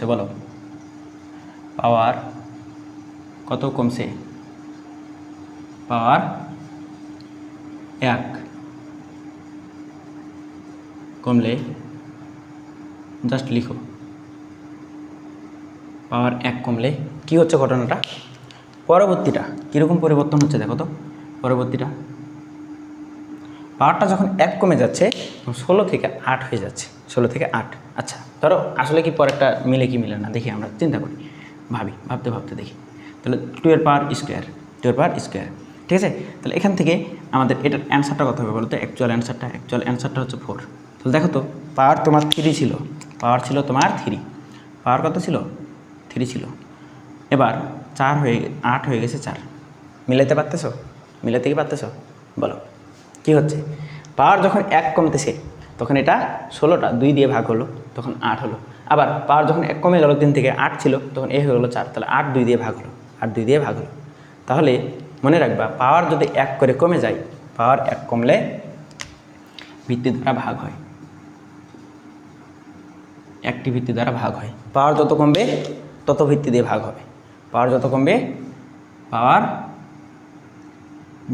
বলো, পাওয়ার কত কমছে, পাওয়ার 1 কমলে জাস্ট লিখো, পাওয়ার 1 কমলে কি হচ্ছে ঘটনাটা, পরবর্তীটা কীরকম পরিবর্তন হচ্ছে দেখো তো, পরবর্তীটা পাওয়ারটা যখন 1 কমে যাচ্ছে 16 থেকে 8 হয়ে যাচ্ছে, 16 থেকে 8। আচ্ছা ধরো আসলে কি পরেরটা মিলে কি মিলে না দেখি, আমরা চিন্তা করি, ভাবতে দেখি। তাহলে 2 এর পাওয়ার স্কোয়ার, ঠিক আছে। তাহলে এখান থেকে আমাদের এটার অ্যান্সারটা কত হবে বলতে, অ্যাকচুয়াল অ্যান্সারটা হচ্ছে 4। তাহলে দেখো তো পাওয়ার তোমার 3 ছিল, তোমার 3, পাওয়ার কত ছিল 3 ছিল, এবার 8 হয়ে গেছে 4, মিলাতে কি পারতেছো বলো, কি হচ্ছে, পাওয়ার যখন 1 কমতেছে তখন এটা 16টা 2 দিয়ে ভাগ হলো, তখন 8 হলো, আবার পাওয়ার যখন 1 কমে গেল 3 থেকে 8 ছিল, তখন হয়ে গেলো 4, তাহলে 8 2 দিয়ে ভাগ হলো, তাহলে মনে রাখবা পাওয়ার যদি 1 করে কমে যায়, পাওয়ার 1 কমলে ভিত্তি দ্বারা ভাগ হয়, একটি ভিত্তি দ্বারা ভাগ হয়, পাওয়ার যত কমবে তত ভিত্তি দিয়ে ভাগ হবে, পাওয়ার যত কমবে পাওয়ার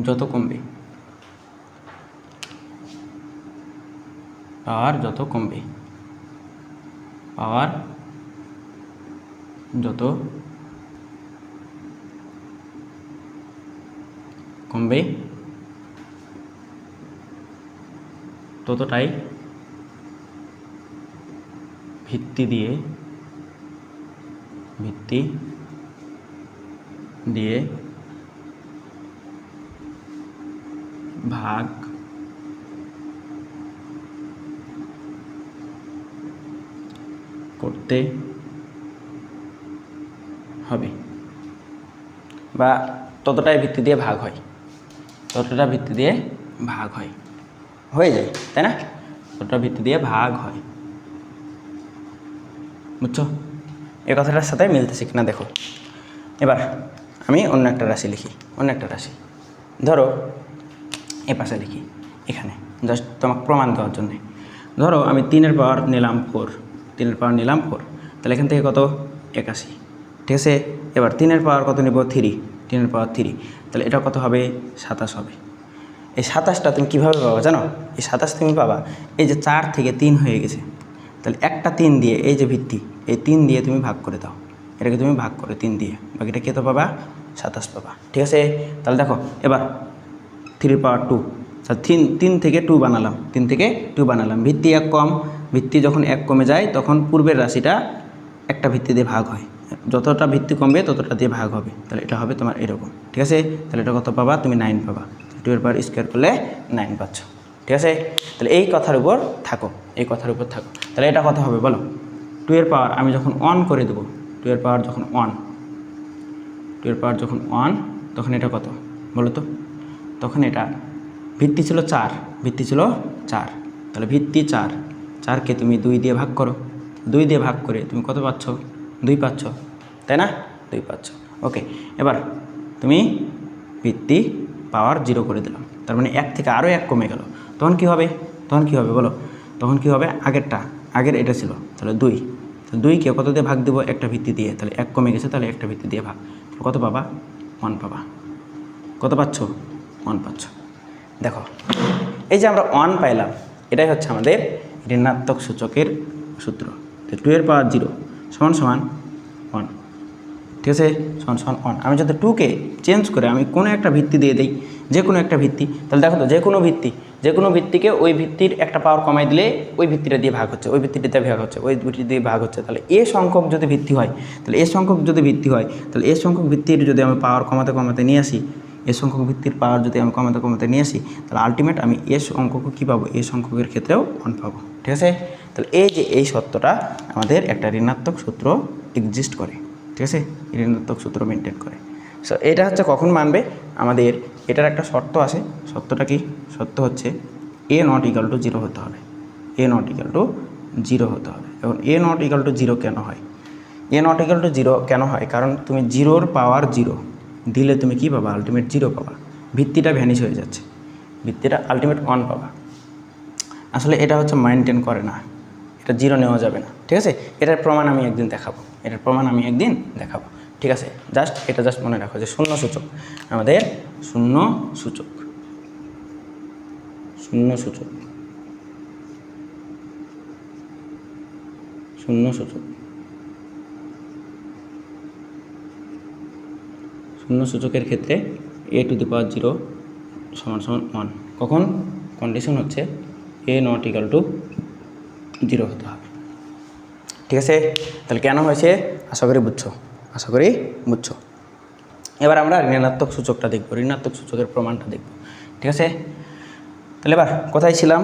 যত কমবে ততটাই ভিত্তি দিয়ে ভাগ করতে হবে, বা ততটাই ভিত্তি দিয়ে ভাগ হয়, ততটা ভিত্তি দিয়ে ভাগ হয়, হয়ে যায়, তাই না? ততটা ভিত্তি দিয়ে ভাগ হয়, বুঝছো? এই কথাটার সাথে মিলতেছে কিনা দেখো। এবার আমি অন্য একটা রাশি লিখি, অন্য একটা রাশি ধরো এ পাশে লিখি, এখানে জাস্ট তোমাকে প্রমাণ দেওয়ার জন্যে। ধরো আমি 3 পাওয়ার নিলাম 4, 3 পাওয়ার নিলাম 4, তাহলে এখান থেকে কত 81, ঠিক আছে? এবার 3 পাওয়ার কত নিব 3, 3 পাওয়ার 3, তাহলে এটা কত হবে 27 হবে। এই 27টা তুমি কীভাবে পাবা জানো? এই 27 তুমি পাবা এই যে 4 থেকে 3 হয়ে গেছে, তাহলে একটা 3 দিয়ে এই যে ভিত্তি, এই 3 দিয়ে তুমি ভাগ করে দাও, এটাকে তুমি ভাগ করে 3 দিয়ে, বাকিটা কত পাবা 27 পাবা, ঠিক আছে? তাহলে দেখো এবার 3 পাওয়ার 2, তাহলে 3 থেকে 2 বানালাম, 3 থেকে 2 বানালাম, ভিত্তি 1 কম, ভিত্তি যখন 1 কমে যায় তখন পূর্বের রাশিটা একটা ভিত্তি দিয়ে ভাগ হয়, যতটা ভিত্তি কমবে ততটা দিয়ে ভাগ হবে, তাহলে এটা হবে তোমার এরকম, ঠিক আছে? তাহলে এটা কত পাবা তুমি 9 পাবা, 2 এর পাওয়ার স্কোয়ার করলে 9 পাচ্ছ, ঠিক আছে? তাহলে এই কথার উপর থাকো, এই কথার উপর থাকো। তাহলে এটা কত হবে বলো? 2 এর পাওয়ার আমি যখন 1 করে দেবো, 2 এর পাওয়ার যখন 1, 2 এর পাওয়ার যখন 1, তখন এটা কত বলো তো? তখন এটা ভিত্তি ছিল 4, ভিত্তি ছিল 4, তাহলে ভিত্তি 4, 4কে তুমি 2 দিয়ে ভাগ করো, 2 দিয়ে ভাগ করে তুমি কত পাচ্ছ? 2 পাচ্ছ, তাই না? 2 পাচ্ছ, ওকে। এবার তুমি ভিত্তি পাওয়ার 0 করে দিলাম, তার মানে 1 থেকে আরও 1 কমে গেল, তখন কি হবে? তখন কি হবে বলো? তখন কি হবে? আগের এটা ছিল, তাহলে 2, তাহলে 2কে কত দিয়ে ভাগ দেবো? একটা ভিত্তি দিয়ে, তাহলে 1 কমে গেছে, তাহলে একটা ভিত্তি দিয়ে ভাগ, কত পাবা? 1 পাবা, কত পাচ্ছ? 1 পাচ্ছ। দেখো এই যে আমরা 1 পাইলাম, এটাই হচ্ছে আমাদের ঋণাত্মক সূচকের সূত্র। 2 এর পাওয়ার 0 সমান সমান 1, ঠিক আছে? সমান সমান 1। আমি যদি 2কে চেঞ্জ করে আমি কোনো একটা ভিত্তি দিয়ে দিই, যে কোনো একটা ভিত্তি, তাহলে দেখো তো যে কোনো ভিত্তিকে ওই ভিত্তির একটা পাওয়ার কমাই দিলে ওই ভিত্তিটা দিয়ে ভাগ হচ্ছে, ওই ভিত্তিটিতে ভাগ হচ্ছে, ওই ভিত্তি দিয়ে ভাগ হচ্ছে, তাহলে এ সংখ্যক যদি ভিত্তি হয়, তাহলে এ সংখ্যক যদি ভিত্তি হয়, তাহলে এ সংখ্যক ভিত্তির যদি আমি পাওয়ার কমাতে কমাতে নিয়ে আসি, এ সংখ্যক ভিত্তির পাওয়ার যদি আমি কমাতে কমাতে নিয়ে আসি, তাহলে আলটিমেট আমি এ সংখ্যক কী পাবো? এ সংখ্যকের ক্ষেত্রেও 1 পাবো, ঠিক আছে? তাহলে এই যে এই সত্যটা আমাদের একটা ঋণাত্মক সূত্র এক্সিস্ট করে, ঠিক আছে? ঋণাত্মক সূত্র মেনটেন করে। সো এটা হচ্ছে কখন মানবে? আমাদের এটার একটা শর্ত আছে, শর্তটা কি? শর্ত হচ্ছে এ নট ইকাল টু 0 হতে হবে, এ নট ইকাল টু 0 হতে হবে। এখন এ নট ইকাল টু 0 কেন হয়? এ নট ইকাল টু 0 কেন হয়? কারণ তুমি 0-র পাওয়ার 0 দিলে তুমি কী পাবা? আলটিমেট 0 পাবা, ভিত্তিটা ভ্যানিশ হয়ে যাচ্ছে, ভিত্তিটা আলটিমেট 1 পাবা। আসলে এটা হচ্ছে মেনটেন করে না, এটা 0 নেওয়া যাবে না, ঠিক আছে? এটার প্রমাণ আমি একদিন দেখাবো, ঠিক আছে? এটা জাস্ট মনে রাখো যে শূন্য সূচক, আমাদের শূন্য সূচক, শূন্য সূচক, শূন্য সূচক, শূন্য সূচকের ক্ষেত্রে a টু দি পাওয়ার 0 সমান সমান 1, কখন? কন্ডিশন হচ্ছে এ নট ইকাল টু 0 হতে হবে, ঠিক আছে? তাহলে কেন হয়েছে আশা করি বুঝছো। এবার আমরা ঋণাত্মক সূচকটা দেখব, ঋণাত্মক সূচকের প্রমাণটা দেখব, ঠিক আছে? তাহলে এবার কোথায় ছিলাম?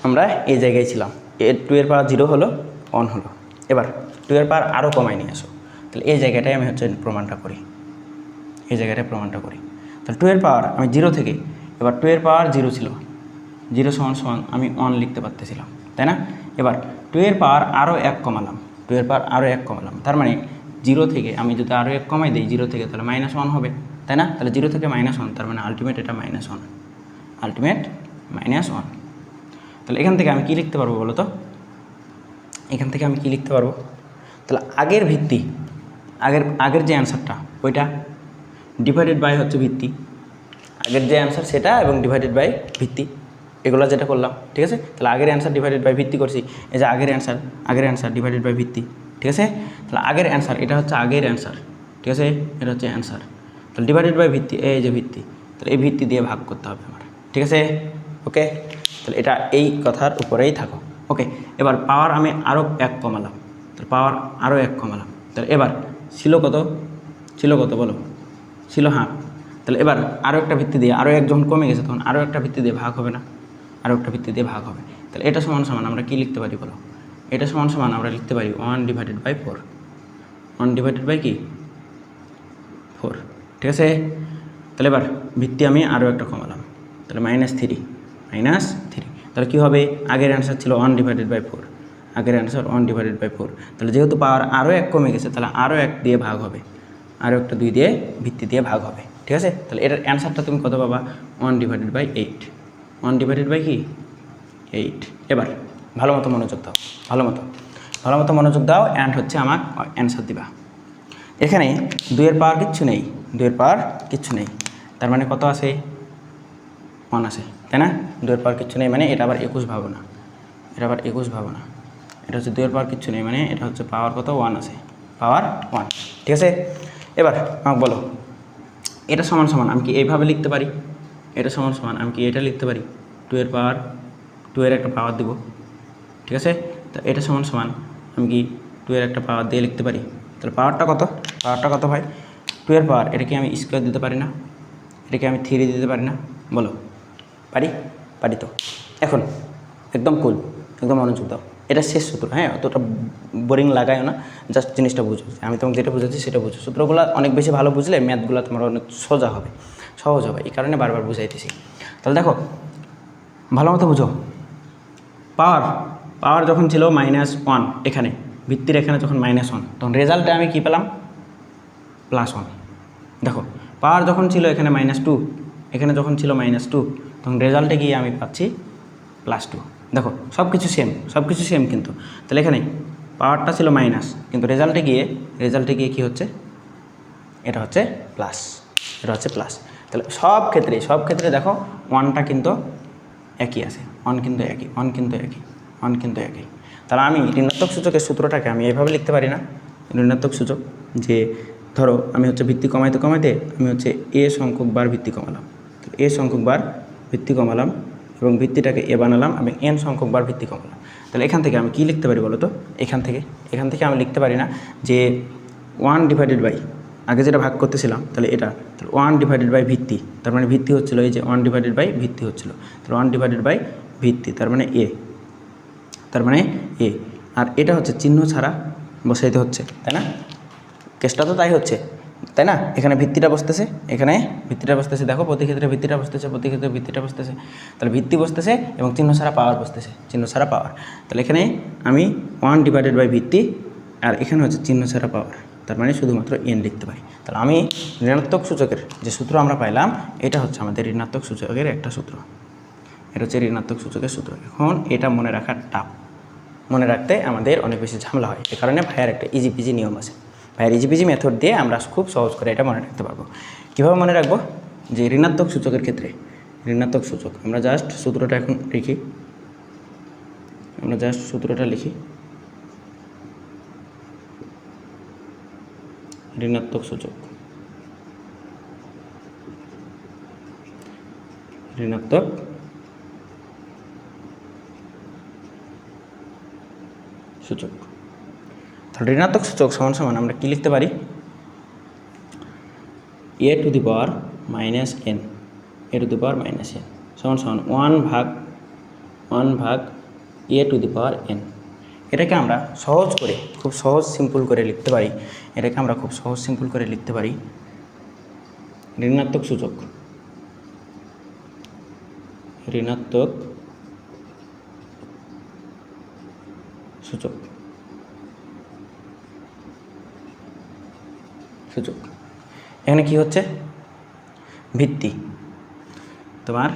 আমরা এই জায়গায় ছিলাম, 2 এর পাওয়ার 0 হলো, 1 হলো। এবার 2 এর পাওয়ার আরও কমায় নিয়ে আসো, তাহলে এই জায়গাটায় আমি হচ্ছে প্রমাণটা করি, তাহলে 2 এর পাওয়ার আমি 0 থেকে, এবার 2 এর পাওয়ার 0 ছিল, 0 সমান সমান আমি 1 লিখতে পারতেছিলাম, তাই না? এবার 2 এর পাওয়ার আরও 1 কমালাম, তার মানে 0 থেকে আমি যদি আরও 1 কমাই দিই 0 থেকে, তাহলে -1 হবে, তাই না? তাহলে 0 থেকে -1, তার মানে আলটিমেট এটা -1, আলটিমেট -1। তাহলে এখান থেকে আমি কী লিখতে পারবো বলো তো? তাহলে আগের ভিত্তি, আগের যে অ্যান্সারটা ওইটা ডিভাইডেড বাই হচ্ছে ভিত্তি, আগের যে অ্যান্সার সেটা এবং ডিভাইডেড বাই ভিত্তি, এগুলো যেটা করলাম, ঠিক আছে? তাহলে আগের অ্যান্সার ডিভাইডেড বাই ভিত্তি করছি, এই যে আগের অ্যান্সার ডিভাইডেড বাই ভিত্তি, ঠিক আছে? তাহলে আগের অ্যান্সার, এটা হচ্ছে আগের অ্যান্সার, ঠিক আছে? এটা হচ্ছে অ্যান্সার, তাহলে ডিভাইডেড বাই ভিত্তি, এই যে ভিত্তি, তাহলে এই ভিত্তি দিয়ে ভাগ করতে হবে আমার, ঠিক আছে? ওকে, তাহলে এটা এই কথার উপরেই থাকো, ওকে। এবার পাওয়ার আমি আরও 1 কমালাম, তাহলে এবার ছিল কত বলো? ছিল হাফ, তাহলে এবার আরও একটা ভিত্তি দিয়ে, আরও 1 যখন কমে গেছে তখন আরও একটা ভিত্তি দিয়ে ভাগ হবে না? তাহলে এটা সমান সমান আমরা কী লিখতে পারি বলো? এটা সমান সমান আমরা লিখতে পারি 1 ডিভাইডেড বাই 4, 1 ডিভাইডেড বাই কি 4, ঠিক আছে। তাহলে এবার ভিত্তি আমি আরও একটা কমালাম, তাহলে -3, তাহলে কী হবে, আগের অ্যান্সার ছিল 1/4, আগের অ্যান্সার 1/4। তাহলে যেহেতু পাওয়ার আরও 1 কমে গেছে, তাহলে আরও 1 দিয়ে ভাগ হবে, আরও একটা 2 দিয়ে ভিত্তি দিয়ে ভাগ হবে। ঠিক আছে, তাহলে এটার অ্যান্সারটা তুমি কত পাবা, 1/8, 1/ কি 8। এবার ভালো মতো মনোযোগ দাও, ভালো মতো মনোযোগ দাও, অ্যান্ড হচ্ছে আমার অ্যান্সার দিবা। এখানে 2-এর পাওয়ার কিচ্ছু নেই, 2-এর পাওয়ার কিচ্ছু নেই, তার মানে কত আছে, 1 আছে, তাই না। 2-এর পাওয়ার কিচ্ছু নেই মানে এটা আবার 21 ভাবো না, এটা আবার 21 ভাবো না, এটা হচ্ছে 2-এর পাওয়ার কিচ্ছু নেই মানে এটা হচ্ছে পাওয়ার কত, 1 আছে, পাওয়ার 1। ঠিক আছে, এবার আমাকে বলো এটা সমান সমান আমি কি এইভাবে লিখতে পারি, এটা সমান সমান আমি কি এটা লিখতে পারি, 2-এর পাওয়ার 2-এর একটা পাওয়ার দিব। ঠিক আছে, তো এটা সমান সমান আমি কি 2-এর একটা পাওয়ার দিয়ে লিখতে পারি। তাহলে পাওয়ারটা কত ভাই, 2-এর পাওয়ার, এটা কি আমি স্কোয়ার দিতে পারি না, এটা কি আমি 3 দিতে পারি না, বলো পারি তো। এখন একদম কুল, একদম মনোযোগ দাও, এটা শেষ সূত্র, হ্যাঁ অতটা বোরিং লাগায়ও না, জাস্ট জিনিসটা বুঝো, আমি তোমাকে যেটা বুঝাচ্ছি সেটা বুঝো। সূত্রগুলো অনেক বেশি ভালো বুঝলে ম্যাথগুলো তোমার অনেক সোজা হবে, সহজ হবে, এই কারণে বারবার বুঝাইতেছি। তাহলে দেখো ভালো মতো বুঝো, পাওয়ার যখন ছিল -1, এখানে ভিত্তির এখানে যখন -1, তখন রেজাল্টে আমি কী পেলাম, +1। দেখো পাওয়ার যখন ছিল এখানে -2, এখানে যখন ছিল -2, তখন রেজাল্টে গিয়ে আমি পাচ্ছি +2। দেখো সব কিছু সেম কিন্তু। তাহলে এখানে পাওয়ারটা ছিল মাইনাস, কিন্তু রেজাল্টে গিয়ে কী হচ্ছে, এটা হচ্ছে প্লাস, তাহলে সব ক্ষেত্রে দেখো 1টা কিন্তু একই আছে, 1 কিন্তু একই। তাহলে আমি ঋণাত্মক সূচকের সূত্রটাকে আমি এভাবে লিখতে পারি না, ঋণাত্মক সূচক, যে ধরো আমি হচ্ছে ভিত্তি কমাইতে আমি হচ্ছে a সংখ্যক বার ভিত্তি কমালাম, a সংখ্যক বার ভিত্তি কমালাম এবং ভিত্তিটাকে a বানালাম, আমি n সংখ্যক বার ভিত্তি কমালাম। তাহলে এখান থেকে আমি কি লিখতে পারি বলো তো, এখান থেকে আমি লিখতে পারি না যে 1/, আগে যেটা ভাগ করতেছিলাম তাহলে এটা, তাহলে 1/, ভিত্তি, তার মানে ভিত্তি হচ্ছিলো এই যে 1/, ভিত্তি হচ্ছিলো, তাহলে 1/, ভিত্তি, তার মানে এ, আর এটা হচ্ছে চিহ্ন ছাড়া বসাইতে হচ্ছে, তাই না, কেসটা তো তাই হচ্ছে, তাই না। এখানে ভিত্তিটা বসতেছে, দেখো প্রতি ক্ষেত্রে ভিত্তিটা বসতেছে, তাহলে ভিত্তি বসতেছে এবং চিহ্ন ছাড়া পাওয়ার বসতেছে, তাহলে এখানে আমি 1/, ভিত্তি, আর এখানে হচ্ছে চিহ্ন ছাড়া পাওয়ার, তার মানে শুধুমাত্র n লিখতে পারি। তাহলে আমি ঋণাত্মক সূচকের যে সূত্র আমরা পাইলাম, এটা হচ্ছে আমাদের ঋণাত্মক সূচকের একটা সূত্র, এটা হচ্ছে ঋণাত্মক সূচকের সূত্র। এখন এটা মনে রাখা টাফ, মনে রাখতে আমাদের অনেক বেশি ঝামেলা হয়, এ কারণে ভাইয়ের একটা ইজিপিজি নিয়ম আছে, ভাইয়ের ইজিপিজি মেথড দিয়ে আমরা খুব সহজ করে এটা মনে রাখতে পারবো। কীভাবে মনে রাখবো, যে ঋণাত্মক সূচকের ক্ষেত্রে ঋণাত্মক সূচক আমরা জাস্ট সূত্রটা এখন লিখি, ঋণাত্মক সূচক, তাহলে ঋণাত্মক সূচক সমান সমান আমরা কি লিখতে পারি, a two the power -n, সমান সমান 1 ভাগ a two the power n। এটাকে আমরা খুব সহজ সিম্পল করে লিখতে পারি, ঋণাত্মক সূচক এখানে কি হচ্ছে, ভিত্তি, তোমার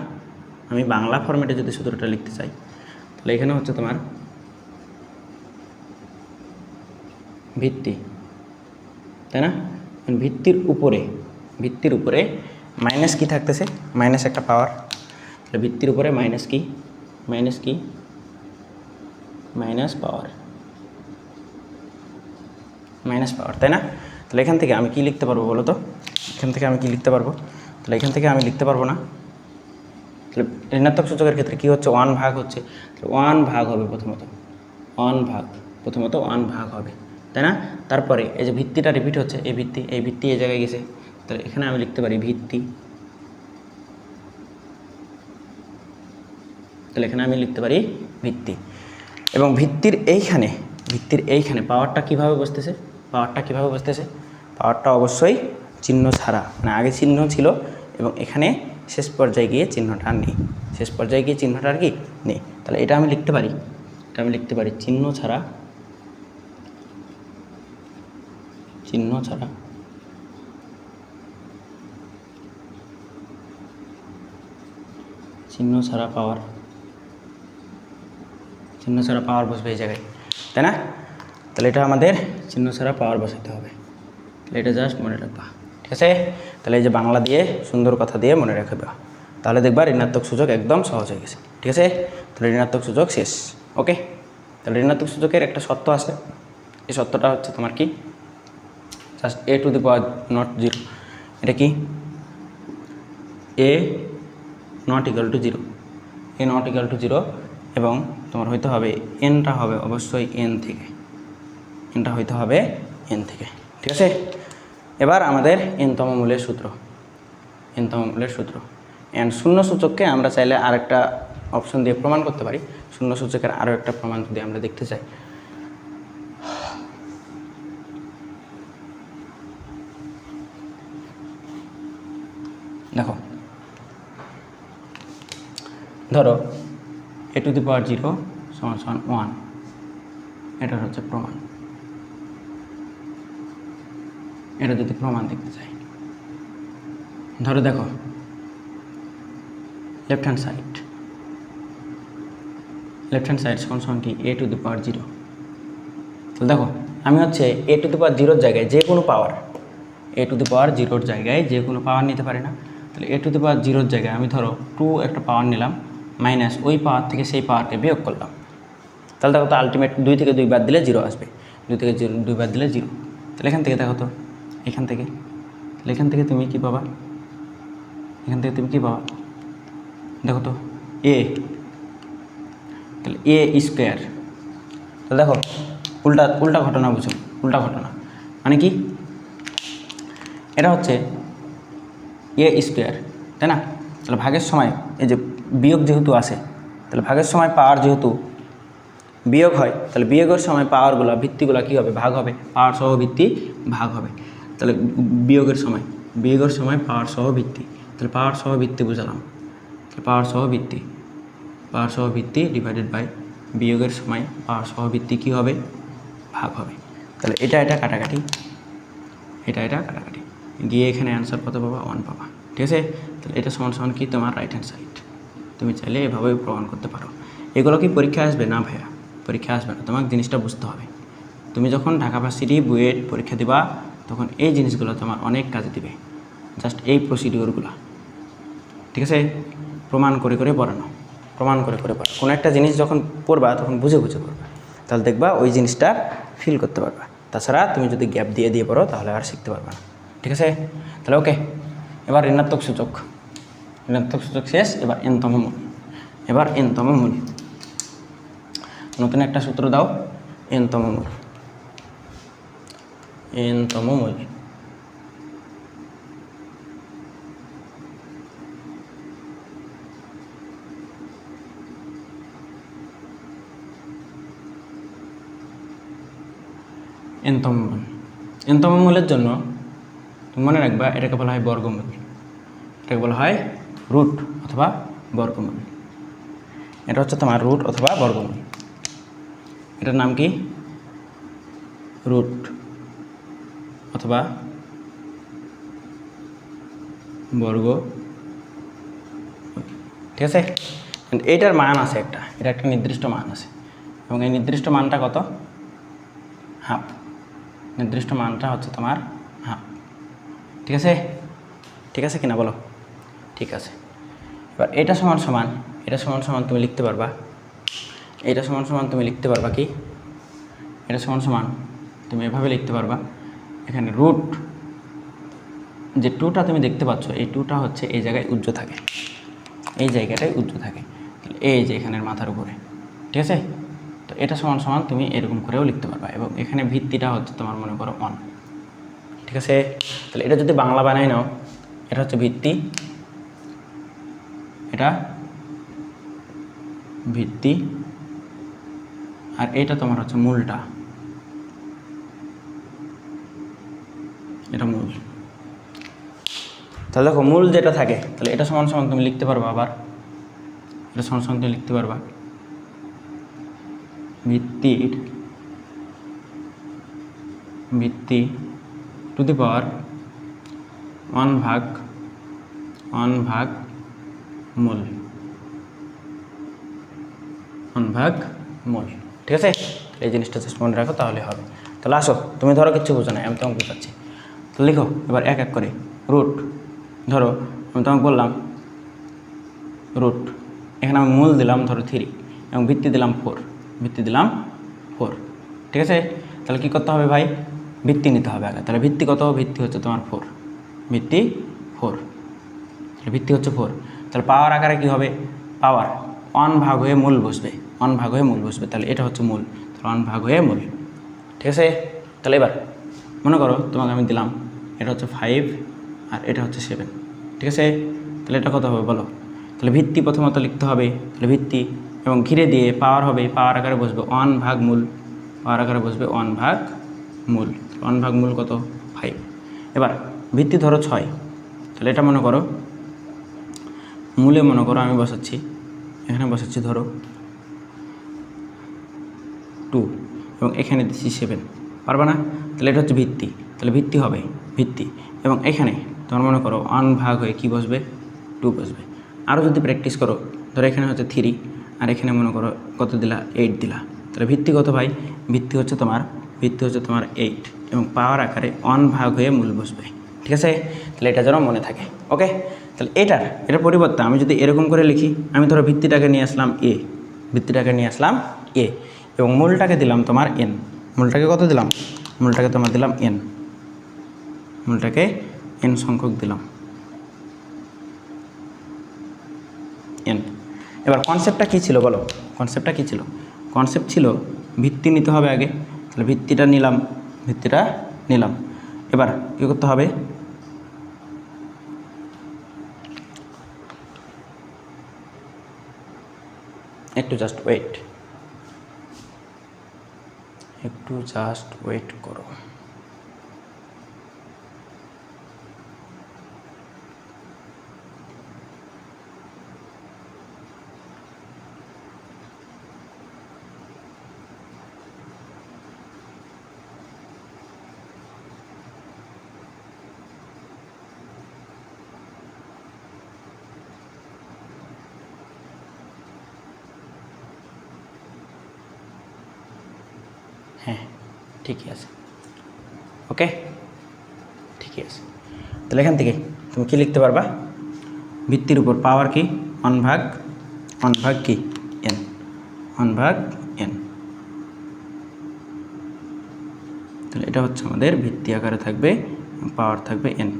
আমি বাংলা ফরম্যাটে যদি সূত্রটা লিখতে চাই তাহলে এখানে হচ্ছে তোমার ভিত্তি, তাই না। ভিত্তির উপরে মাইনাস কি থাকতেছে, মাইনাস একটা পাওয়ার, তাহলে ভিত্তির উপরে মাইনাস পাওয়ার, তাই না। তাহলে এখান থেকে আমি কি লিখতে পারবো বলো তো, তাহলে এখান থেকে আমি লিখতে পারবো না। তাহলে ঋণাত্মক সূচকের ক্ষেত্রে কি হচ্ছে, 1 ভাগ হচ্ছে, তাহলে 1 ভাগ হবে প্রথমত 1 ভাগ হবে, তাই না। তারপরে এই যে ভিত্তিটা রিপিট হচ্ছে, এই ভিত্তি এই জায়গায় গেছে, তাহলে এখানে আমি লিখতে পারি ভিত্তি, এবং ভিত্তির এইখানে পাওয়ারটা কিভাবে বসতেছে, পাওয়ারটা অবশ্যই চিহ্ন ছাড়া, মানে আগে চিহ্ন ছিল এবং এখানে শেষ পর্যায়ে গিয়ে চিহ্নটা আর নেই, শেষ পর্যায়ে গিয়ে চিহ্নটা আর কি নেই। তাহলে এটা আমি লিখতে পারি, চিহ্ন ছাড়া, চিহ্ন ছাড়া পাওয়ার, চিহ্ন ছাড়া পাওয়ার বসবে এই জায়গায়, তাই না? তাহলে এটা আমাদের চিহ্ন ছাড়া পাওয়ার বসাতে হবে। তাহলে এটা জাস্ট মনে রাখবা, ঠিক আছে? তাহলে এই যে বাংলা দিয়ে সুন্দর কথা দিয়ে মনে রাখবা, তাহলে দেখবা ঋণাত্মক সূচক একদম সহজ হয়ে গেছে, ঠিক আছে? তাহলে ঋণাত্মক সূচক শেষ। ওকে, তাহলে ঋণাত্মক সূচকের একটা শর্ত আছে, এই শর্তটা হচ্ছে তোমার কি, just a two the power not zero, এটা কি a not equal to zero, a not equal to zero, এবং তোমার হইতে হবে এনটা হবে অবশ্যই এন থেকে, এনটা হইতে হবে এন থেকে, ঠিক আছে? এবার আমাদের এনতম মূলের সূত্র, অ্যান্ড শূন্য সূচককে আমরা চাইলে আরেকটা অপশন দিয়ে প্রমাণ করতে পারি। শূন্য সূচকের আরও একটা প্রমাণ যদি আমরা দেখতে চাই, দেখো, ধরো a two the power zero সমান সমান 1, এটার হচ্ছে প্রমাণ। এটা যদি প্রমাণ দেখতে চাই, ধরো দেখো লেফট হ্যান্ড সাইড সমান সমান কি a two the power zero. তো দেখো আমি হচ্ছে a টু দি পাওয়ার জিরোর জায়গায় যে কোনো পাওয়ার, a টু দি পাওয়ার জিরোর জায়গায় যে কোনো পাওয়ার নিতে পারি না। তাহলে a টু দি পাওয়ার জিরোর জায়গায় আমি ধরো 2 একটা পাওয়ার নিলাম, মাইনাস ওই পাওয়ার থেকে সেই পাওয়ারকে বিয়োগ করলাম। তাহলে দেখো তো আলটিমেট 2 থেকে 2 বাদ দিলে 0 আসবে, 2 থেকে 2 বাদ দিলে 0। তাহলে এখান থেকে দেখো তো, এখান থেকে, তাহলে এখান থেকে তুমি কী পাবা, দেখো তো a, তাহলে a স্কোয়ার। তাহলে দেখো উল্টা ঘটনা বুঝো, উল্টা ঘটনা মানে কি, এটা হচ্ছে a স্কোয়ার, তাই না? তাহলে ভাগের সময় এই যে বিয়োগ যেহেতু আসে, তাহলে ভাগের সময় পাওয়ার যেহেতু বিয়োগ হয়, তাহলে বিয়োগের সময় পাওয়ারগুলো ভিত্তিগুলো কী হবে, ভাগ হবে, পাওয়ার সহ ভিত্তি ভাগ হবে। তাহলে বিয়োগের সময় পাওয়ার সহ ভিত্তি, তাহলে পাওয়ার সহ ভিত্তি বুঝালাম, তাহলে পাওয়ার সহ ভিত্তি ডিভাইডেড বাই বিয়োগের সময় পাওয়ার সহ ভিত্তি কী হবে, ভাগ হবে। তাহলে এটা কাটাকাটি, এটা কাটাকাটি গিয়ে এখানে অ্যান্সার কত পাবা, 1 পাবা, ঠিক আছে? তাহলে এটা সমান সমান কি তোমার রাইট হ্যান্ড সাইড। তুমি চাইলে এভাবেই প্রমাণ করতে পারো। এগুলো কি পরীক্ষা আসবে না ভাইয়া? পরীক্ষা আসবে না, তোমাকে জিনিসটা বুঝতে হবে। তুমি যখন ঢাকা ভার্সিটি বুয়েট পরীক্ষা দিবা তখন এই জিনিসগুলো তোমার অনেক কাজে দিবে, জাস্ট এই প্রসিডিওরগুলো, ঠিক আছে? প্রমাণ করে পড়ানো, কোনো একটা জিনিস যখন পড়বা তখন বুঝে পড়বা, তাহলে দেখবা ওই জিনিসটা ফিল করতে পারবা। তাছাড়া তুমি যদি গ্যাপ দিয়ে পড়ো তাহলে আর শিখতে পারবা না, ঠিক আছে? তাহলে ওকে, এবার ঋণাত্মক সূচক শেষ। এবার এনতম মূল, নতুন একটা সূত্র দাও, এনতম মূল। এনতম মূলের জন্য তুমি মনে রাখবা এটাকে বলা হয় বর্গমূল, এটাকে বলা হয় রুট অথবা বর্গমূল। এটা হচ্ছে তোমার রুট অথবা বর্গমূল, এটার নাম কি, রুট অথবা বর্গ, ঠিক আছে? এইটার মান আছে একটা নির্দিষ্ট মান আছে, এবং এই নির্দিষ্ট মানটা কত, হাফ। নির্দিষ্ট মানটা হচ্ছে তোমার হাফ, ঠিক আছে? ঠিক আছে কিনা বলো? ঠিক আছে। এবার এটা সমান সমান তুমি লিখতে পারবা, কি, এটা সমান সমান তুমি এভাবে লিখতে পারবা, এখানে রুট যে 2টা তুমি দেখতে পাচ্ছ, এই 2টা হচ্ছে এই জায়গায় উজ্জ্ব থাকে, এই জায়গাটায় উজ্জ্ব থাকে, এই যে এখানের মাথার উপরে, ঠিক আছে? তো এটা সমান সমান তুমি এরকম করেও লিখতে পারবা, এবং এখানে ভিত্তিটা হচ্ছে তোমার মনে করো 1, ঠিক আছে? তাহলে এটা যদি বাংলা বানাই নাও, এটা হচ্ছে ভিত্তি, এটা ভিত্তি, আর এটা তোমার হচ্ছে মূলটা, এটা মূল, তাহলে দেখো মূল যেটা থাকে তাহলে এটা সমান সমান তুমি লিখতে পারবা, আবার এটা সমান সমান তুমি লিখতে পারবা ভিত্তি টু দি পাওয়ার 1/1 মূল, 1/মূল। ঠিক আছে, এই জিনিসটা জাস্ট মনে রাখো তাহলে হবে। তাহলে আসো, তুমি ধরো কিচ্ছু বোঝো না, আমি তোমাকে বোঝাচ্ছি। তো লিখো এবার এক এক করে রুট। ধরো আমি তোমাকে বললাম রুট, এখানে আমি মূল দিলাম ধরো 3 এবং ভিত্তি দিলাম 4, ঠিক আছে। তাহলে কী করতে হবে ভাই, ভিত্তি নিতে হবে আগে। তাহলে ভিত্তি কত, ভিত্তি হচ্ছে তোমার 4, ভিত্তি 4, তাহলে ভিত্তি হচ্ছে 4। তাহলে পাওয়ার আকারে কী হবে, পাওয়ার 1/মূল বসবে, 1/মূল বসবে। তাহলে এটা হচ্ছে মূল, তাহলে 1/মূল। ঠিক আছে। তাহলে এবার মনে করো তোমাকে আমি দিলাম এটা হচ্ছে 5 আর এটা হচ্ছে 7, ঠিক আছে। তাহলে এটা কত হবে বলো। তাহলে ভিত্তি প্রথমত লিখতে হবে, তাহলে ভিত্তি এবং ঘিরে দিয়ে পাওয়ার হবে, পাওয়ার আকারে বসবে 1/মূল, পাওয়ার আকারে বসবে 1/মূল। 1/মূল কত 5। এবার ভিত্তি ধরো 6, তাহলে এটা মনে করো মূলে মনে করো আমি বসাচ্ছি, এখানে বসাচ্ছি ধরো 2 এবং এখানে দিচ্ছি 7, পারবা না। তাহলে এটা হচ্ছে ভিত্তি, তাহলে ভিত্তি হবে ভিত্তি এবং এখানে তোমার মনে করো 1 হয়ে কী বসবে, 2 বসবে। আরও যদি প্র্যাকটিস করো, ধরো এখানে হচ্ছে 3 আর এখানে মনে করো কত দিলা, 8 দিলা। তাহলে ভিত্তি কত ভাই, ভিত্তি হচ্ছে তোমার 8 এবং পাওয়ার আকারে 1/মূল বসবে। ঠিক আছে, তাহলে এটা যেন মনে থাকে। ওকে, তাহলে এটার পরিবর্তে আমি যদি এরকম করে লিখি, আমি ধরো ভিত্তিটাকে নিয়ে আসলাম এ, এবং মূলটাকে দিলাম তোমার n। মূলটাকে কত দিলাম, মূলটাকে তোমার দিলাম n, মূলটাকে n সংখ্যক দিলাম n। এবার কনসেপ্টটা কী ছিল বলো, কনসেপ্টটা কী ছিল, কনসেপ্ট ছিল ভিত্তি নিতে হবে আগে। তাহলে ভিত্তিটা নিলাম, এবার কী করতে হবে, একটু জাস্ট ওয়েট করো। হ্যাঁ ঠিকই আছে, ওকে ঠিকই আছে। তাহলে এখান থেকে তুমি কী লিখতে পারবা, ভিত্তির উপর পাওয়ার কি 1/1 কি n, 1/n। তাহলে এটা হচ্ছে আমাদের ভিত্তি আকারে থাকবে, পাওয়ার থাকবে n।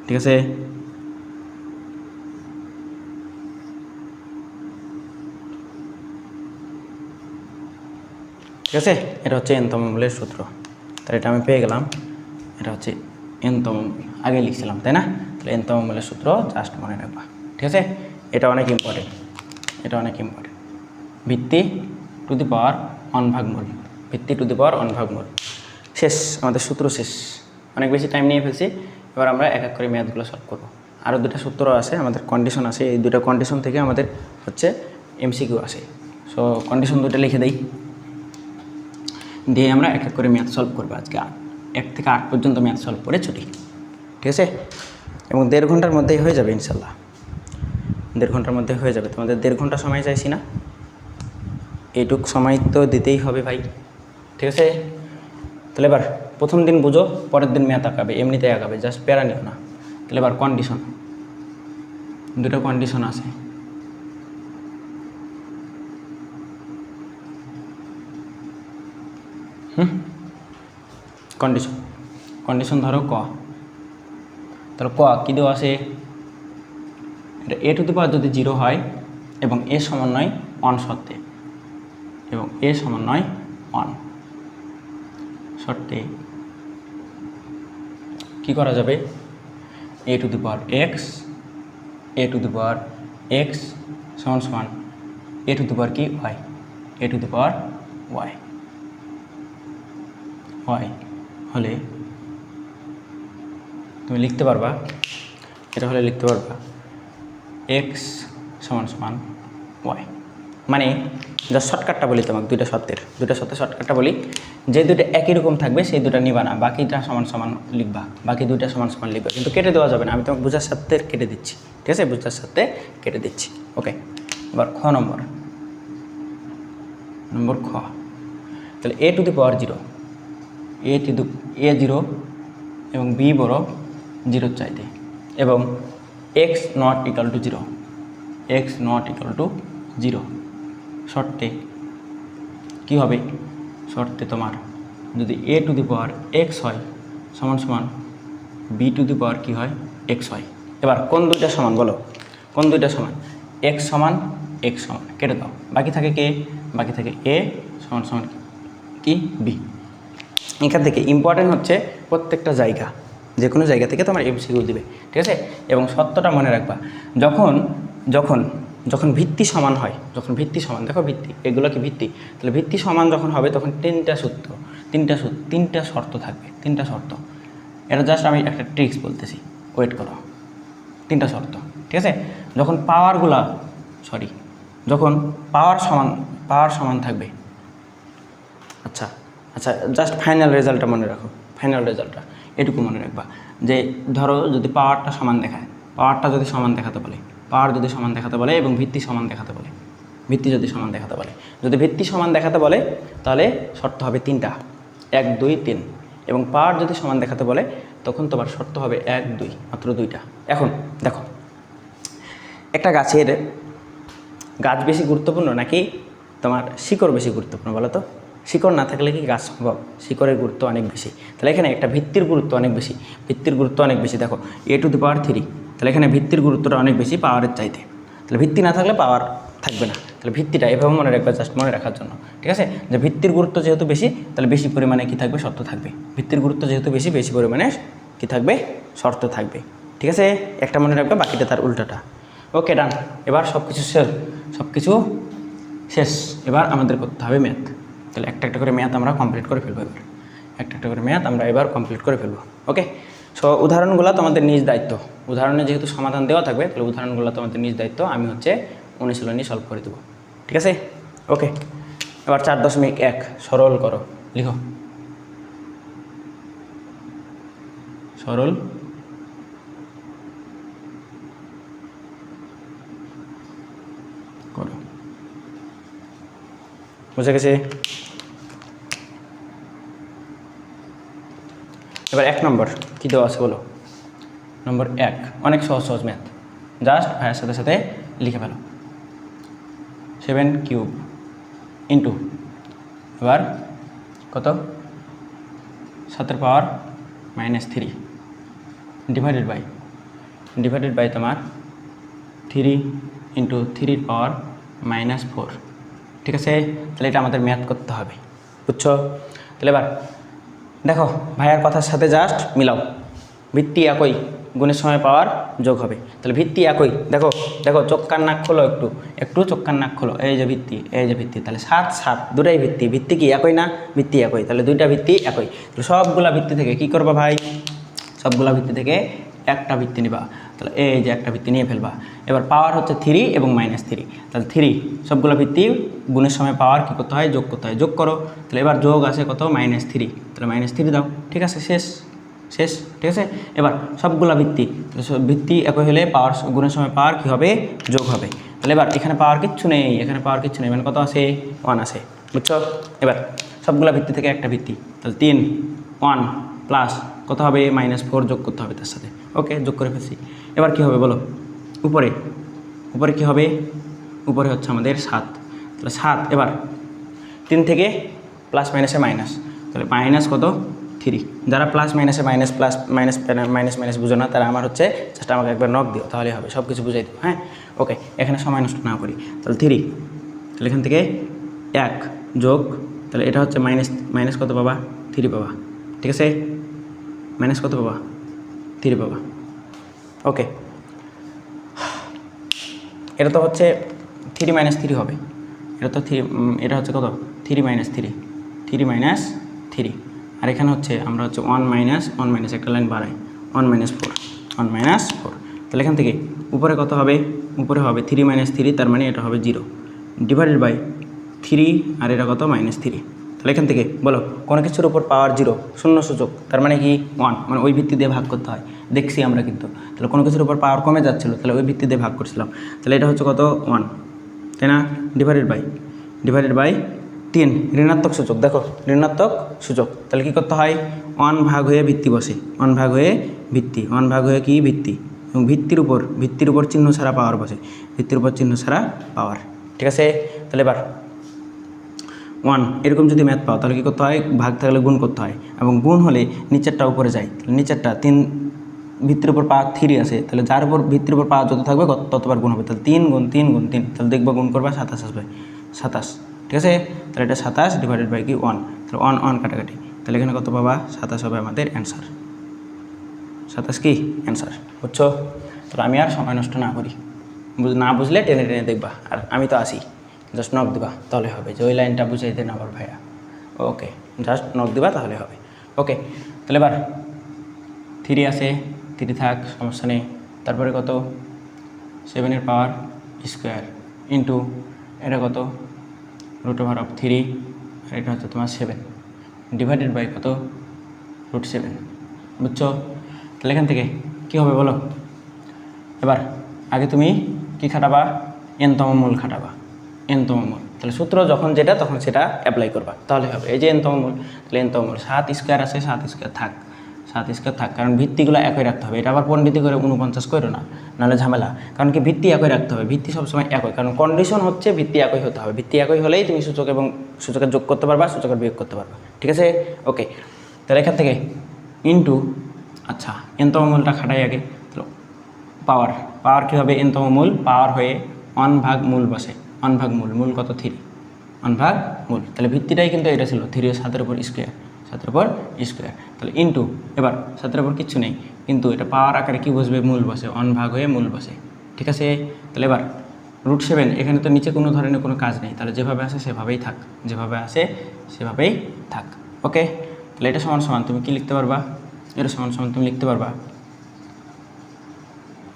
ঠিক আছে, ঠিক আছে। এটা হচ্ছে n তম মূলের সূত্র। তাহলে এটা আমি পেয়ে গেলাম, এটা হচ্ছে n তম মূল, আগে লিখছিলাম তাই না। তাহলে n তম মূলের সূত্র জাস্ট মনে রাখবা। ঠিক আছে, এটা অনেক ইম্পর্টেন্ট, ভিত্তি টু দি পাওয়ার 1/মূল, ভিত্তি টু দি পাওয়ার 1/মূল। শেষ, আমাদের সূত্র শেষ। অনেক বেশি টাইম নিয়ে ফেলছি। এবার আমরা এক এক করে ম্যাথগুলো সলভ করবো। আরও 2টা সূত্র আছে, আমাদের কন্ডিশন আছে, এই 2টা কন্ডিশন থেকে আমাদের হচ্ছে MCQ আসে। সো কন্ডিশন 2টা লিখে দেই, দিয়ে আমরা এক এক করে ম্যাথ সলভ করবো। আজকে 1 থেকে 8 পর্যন্ত ম্যাথ সলভ করে ছুটি। ঠিক আছে, এবং 1.5 ঘন্টার মধ্যেই হয়ে যাবে ইনশাল্লাহ, 1.5 ঘন্টার মধ্যে হয়ে যাবে। তোমাদের 1.5 ঘন্টা সময় চাইছি না, এইটুক সময় তো দিতেই হবে ভাই। ঠিক আছে, তাহলে এবার প্রথম দিন বুঝো, পরের দিন ম্যাথ আঁকাবে, এমনিতেই আঁকাবে, জাস্ট প্যারা নিও না। তাহলে এবার কন্ডিশন, 2টা কন্ডিশন আছে। কন্ডিশন ধরো ক, তাহলে ক কী দেওয়া আছে, এটা a টু দি পাওয়ার যদি 0 হয় এবং a সমন্বয় 1 শর্তে, এবং a সমন্বয় 1 শর্তে কী করা যাবে, a two the power x সমান a টু দি পাওয়ার কি y, a two the power y হলে তুমি তুমি লিখতে পারবা, এটা হলে লিখতে পারবা এক্স সমান সমান ওয়াই। মানে যা শর্টকাটটা বলি তোমাকে, দুইটা সত্যের শর্টকাটটা বলি, যে দুটো একই রকম থাকবে সেই দুটো নিবা না, বাকিটা সমান সমান লিখবা, বাকি দুইটা সমান সমান লিখবা, কিন্তু কেটে দেওয়া যাবে না। আমি তোমাকে বুঝার সাথে কেটে দিচ্ছি, ঠিক আছে, বুঝার সাথে কেটে দিচ্ছি। ওকে, এবার খ নম্বর খ, তাহলে a টু দি পাওয়ার 0, এ 0 এবং b বড় 0 চাইতে, এবং x নট ইকাল টু 0, শর্তে কী হবে? শর্তে তোমার যদি a two the power x হয় সমান সমান b টু দি পাওয়ার কী হয়? x হয়। এবার কোন দুইটা সমান বলো, কোন দুইটা সমান? x সমান কেটে দাও, বাকি থাকে কে? বাকি থাকে a সমান সমান কি? b। এখান থেকে ইম্পর্টেন্ট হচ্ছে প্রত্যেকটা জায়গা, যে কোনো জায়গা থেকে তোমার এমসিকিউ দিবে, ঠিক আছে। এবং সত্যটা মনে রাখবা, যখন ভিত্তি সমান হয়, দেখো ভিত্তি, এগুলো কি ভিত্তি? তাহলে ভিত্তি সমান যখন হবে তখন তিনটা শর্ত থাকবে, তিনটা শর্ত। এটা জাস্ট আমি একটা ট্রিক্স বলতেছি, ওয়েট করো। তিনটা শর্ত, ঠিক আছে। যখন পাওয়ার সমান থাকবে, আচ্ছা, জাস্ট ফাইনাল রেজাল্টটা মনে রাখো, এটুকু মনে রাখবা যে ধরো যদি পাওয়ারটা সমান দেখায়, যদি সমান দেখাতে বলে এবং ভিত্তি সমান দেখাতে বলে, যদি ভিত্তি সমান দেখাতে বলে তাহলে শর্ত হবে তিনটা, 1 2 3, এবং পাওয়ার যদি সমান দেখাতে বলে তখন তোমার শর্ত হবে 1 2, মাত্র দুইটা। এখন দেখো, একটা গাছ বেশি গুরুত্বপূর্ণ নাকি তোমার শিকড় বেশি গুরুত্বপূর্ণ বলো তো? শিকড় না থাকলে কি গাছ সম্ভব? শিকড়ের গুরুত্ব অনেক বেশি। তাহলে এখানে একটা ভিত্তির গুরুত্ব অনেক বেশি, দেখো a টু দি পাওয়ার 3, তাহলে এখানে ভিত্তির গুরুত্বটা অনেক বেশি পাওয়ারের চাইতে। তাহলে ভিত্তি না থাকলে পাওয়ার থাকবে না, তাহলে ভিত্তিটা এভাবে মনে রাখবে, জাস্ট মনে রাখার জন্য, ঠিক আছে। যে ভিত্তির গুরুত্ব যেহেতু বেশি, তাহলে বেশি পরিমাণে কী থাকবে? শর্ত থাকবে। ভিত্তির গুরুত্ব যেহেতু বেশি পরিমাণে কী থাকবে? শর্ত থাকবে, ঠিক আছে। একটা মনে রাখবে, বাকিটা তার উল্টাটা। ওকে, ডান। এবার সব কিছু শেষ, এবার আমাদের করতে হবে ম্যাথ। তাহলে একটা করে ম্যাথ আমরা কমপ্লিট করে ফেলবো, এবার কমপ্লিট করে ফেলবো। ওকে, সো উদাহরণগুলো তোমাদের নিজ দায়িত্ব, উদাহরণে যেহেতু সমাধান দেওয়া থাকবে তাহলে উদাহরণগুলো তোমাদের নিজ দায়িত্ব, আমি অনুশীলনী সলভ করে দেবো, ঠিক আছে। ওকে, এবার 4.1 সরল করো, লিখো সরল করো, বুঝে গেছে? এবার 1 নম্বর কী দেওয়া আছে বলো? নম্বর 1 অনেক সহজ ম্যাথ, জাস্ট ভাইয়ের সাথে লিখে ফেলো। 7 কিউব ইন্টু, এবার কত? 7 পাওয়ার -3 ডিভাইডেড বাই তোমার 3 ইন্টু 3 পাওয়ার -4, ঠিক আছে। তাহলে এটা আমাদের ম্যাথ করতে হবে, বুঝছো? তাহলে এবার দেখো, ভাইয়ার কথার সাথে জাস্ট মিলাও, ভিত্তি একই, গুণের সময় পাওয়ার যোগ হবে, তাহলে ভিত্তি একই। দেখো চোখ কান নাক খোলো, একটু চোখ কান নাক খোলো, এই যে ভিত্তি, তাহলে 7 দুটাই ভিত্তি কি একই না? ভিত্তি একই, তাহলে দুইটা ভিত্তি একই। তাহলে সবগুলা ভিত্তি থেকে কী করবা ভাই? সবগুলা ভিত্তি থেকে একটা ভিত্তি নিবা, তাহলে এই যে একটা ভিত্তি নিয়ে ফেলবা। এবার পাওয়ার হচ্ছে 3 এবং -3, তাহলে 3 সবগুলো ভিত্তি গুণের সময় পাওয়ার কী করতে হয়? যোগ করতে হয়, যোগ করো। তাহলে এবার যোগ আছে কত? -3, তাহলে -3 দাও, ঠিক আছে, শেষ, ঠিক আছে। এবার সবগুলা ভিত্তি একই হলে পাওয়ার গুণের সময় পাওয়ার কী হবে? যোগ হবে। তাহলে এবার এখানে পাওয়ার কিচ্ছু নেই, মানে কত আছে? 1 আছে, বুঝছো? এবার সবগুলা ভিত্তি থেকে একটা ভিত্তি, তাহলে 3 1 প্লাস কত হবে? -4 যোগ করতে হবে তার সাথে। ওকে, যোগ করে ফেলছি। এবার কী হবে বলো? উপরে কী হবে? উপরে হচ্ছে আমাদের 7, তাহলে 7, এবার 3 থেকে প্লাস মাইনাসে মাইনাস, তাহলে মাইনাস কত? 3। যারা প্লাস মাইনাসে মাইনাস বুঝো না, তারা আমার হচ্ছে জাস্ট আমাকে একবার নক দিও, তাহলে হবে, সব কিছু বুঝাই দিও, হ্যাঁ। ওকে, এখানে সময় নষ্ট না করি, তাহলে 3, তাহলে এখান থেকে 1 যোগ, তাহলে এটা হচ্ছে মাইনাস কত পাবা? 3 পাবা, ঠিক আছে। মাইনাস কত পাবা? 3 পাবা। ওকে, এটা তো হচ্ছে 3 - 3 হবে, এটা হচ্ছে কত? 3 - 3, আর এখানে হচ্ছে আমরা হচ্ছে 1 - একটা লাইন বাড়াই, 1 - 4 1 - 4। তাহলে এখান থেকে উপরে কত হবে, উপরে হবে 3 - 3, তার মানে এটা হবে 0 ডিভাইডেড বাই 3 আর এটা কত -3। তাহলে এখান থেকে বলো কোনো কিছুর উপর পাওয়ার 0 শূন্য সূচক, তার মানে কি 1, মানে ওই ভিত্তি দিয়ে ভাগ করতে হয়, দেখছি আমরা কিন্তু। তাহলে কোনো কিছুর উপর পাওয়ার কমে যাচ্ছিলো, তাহলে ওই ভিত্তি দিয়ে ভাগ করছিলাম। তাহলে এটা হচ্ছে কত 1, তাই না, ডিভাইডেড বাই 3 ঋণাত্মক সূচক, দেখো ঋণাত্মক সূচক। তাহলে কী করতে হয়, 1 ভাগ হয়ে ভিত্তি বসে, 1 ভাগ হয়ে ভিত্তি, 1 ভাগ হয়ে কি ভিত্তি, এবং ভিত্তির উপর চিহ্ন ছাড়া পাওয়ার বসে, ভিত্তির উপর চিহ্ন ছাড়া পাওয়ার। ঠিক আছে, তাহলে এবার 1 এরকম যদি ম্যাথ পাও তাহলে কী করতে হয়, ভাগ থাকলে গুণ করতে হয়, এবং গুণ হলে নিচেরটা উপরে যায়। তাহলে নিচেরটা 3 ভিত্তির উপর পাওয়ার 3 আছে, তাহলে যার উপর ভিত্তির উপর পাওয়ার যত থাকবে ততবার গুণ হবে। তাহলে 3 গুণ 3 গুণ 3, তাহলে দেখবো গুণ করবা 27 আসবে, 27। ঠিক আছে, তাহলে এটা 27 ডিভাইডেড বাই কি 1, তাহলে 1 1 কাটাকাটি, তাহলে এখানে কত পাবা 27 হবে আমাদের অ্যান্সার। 27 কি অ্যান্সার, বুঝছো? তাহলে আমি আর সময় নষ্ট না করি, না বুঝলে টেনে টেনে দেখবা, আর আমি তো আসি, জাস্ট নক দিবা তাহলে হবে, যে ওই লাইনটা বুঝাই দেন আবার ভাইয়া। ওকে, জাস্ট নক দিবা তাহলে হবে। ওকে, তাহলে এবার 3 আছে, 3 থাক, সমস্যা নেই। তারপরে কত 7 পাওয়ার স্কোয়ার ইন্টু এটা কত √3, আর এটা হচ্ছে তোমার 7 ডিভাইডেড বাই কত √7, বুঝছো? তাহলে এখান থেকে কী হবে বলো, এবার আগে তুমি কি খাটাবা, n-তম মূল খাটাবা, n-তম মূল। তাহলে সূত্র যখন যেটা তখন সেটা অ্যাপ্লাই করবা, তাহলে হবে। এই যে n-তম মূল, তাহলে n-তম মূল 7 স্কোয়ার আছে, 7 স্কোয়ার থাক, 7 স্কোয়ার থাক, কারণ ভিত্তিগুলো একই রাখতে হবে। এটা আবার পণ্ডিতি করে 49 করো না, নাহলে ঝামেলা। কারণ কি ভিত্তি একই রাখতে হবে, ভিত্তি সবসময় একই, কারণ কন্ডিশন হচ্ছে ভিত্তি একই হতে হবে। ভিত্তি একই হলেই তুমি সূচক এবং সূচকের যোগ করতে পারবা, সূচকের বিয়োগ করতে পারবা। ঠিক আছে, ওকে। তাহলে এখান থেকে ইন্টু, আচ্ছা n-তম মূলটা খাটাই আগে। তাহলে পাওয়ার কী হবে, n-তম মূল পাওয়ার হয়ে 1 ভাগ মূল বসে, 1 ভাগ মূল কত 3, 1 ভাগ মূল। তাহলে ভিত্তিটাই কিন্তু এটা ছিল 3 7-এর উপর স্কোয়ার, 7-এর উপর স্কোয়ার। তাহলে ইন্টু, এবার 7-এর উপর কিচ্ছু নেই, কিন্তু এটা পাওয়ার আকারে কী বসবে, মূল বসে, 1 ভাগ হয়ে মূল বসে। ঠিক আছে, তাহলে এবার √7, এখানে তো নিচে কোনো ধরনের কোনো কাজ নেই, তাহলে যেভাবে আসে সেভাবেই থাক, যেভাবে আসে সেভাবেই থাক। ওকে, তাহলে এটা সমান সমান তুমি কী লিখতে পারবা, এটা সমান সমান তুমি লিখতে পারবা,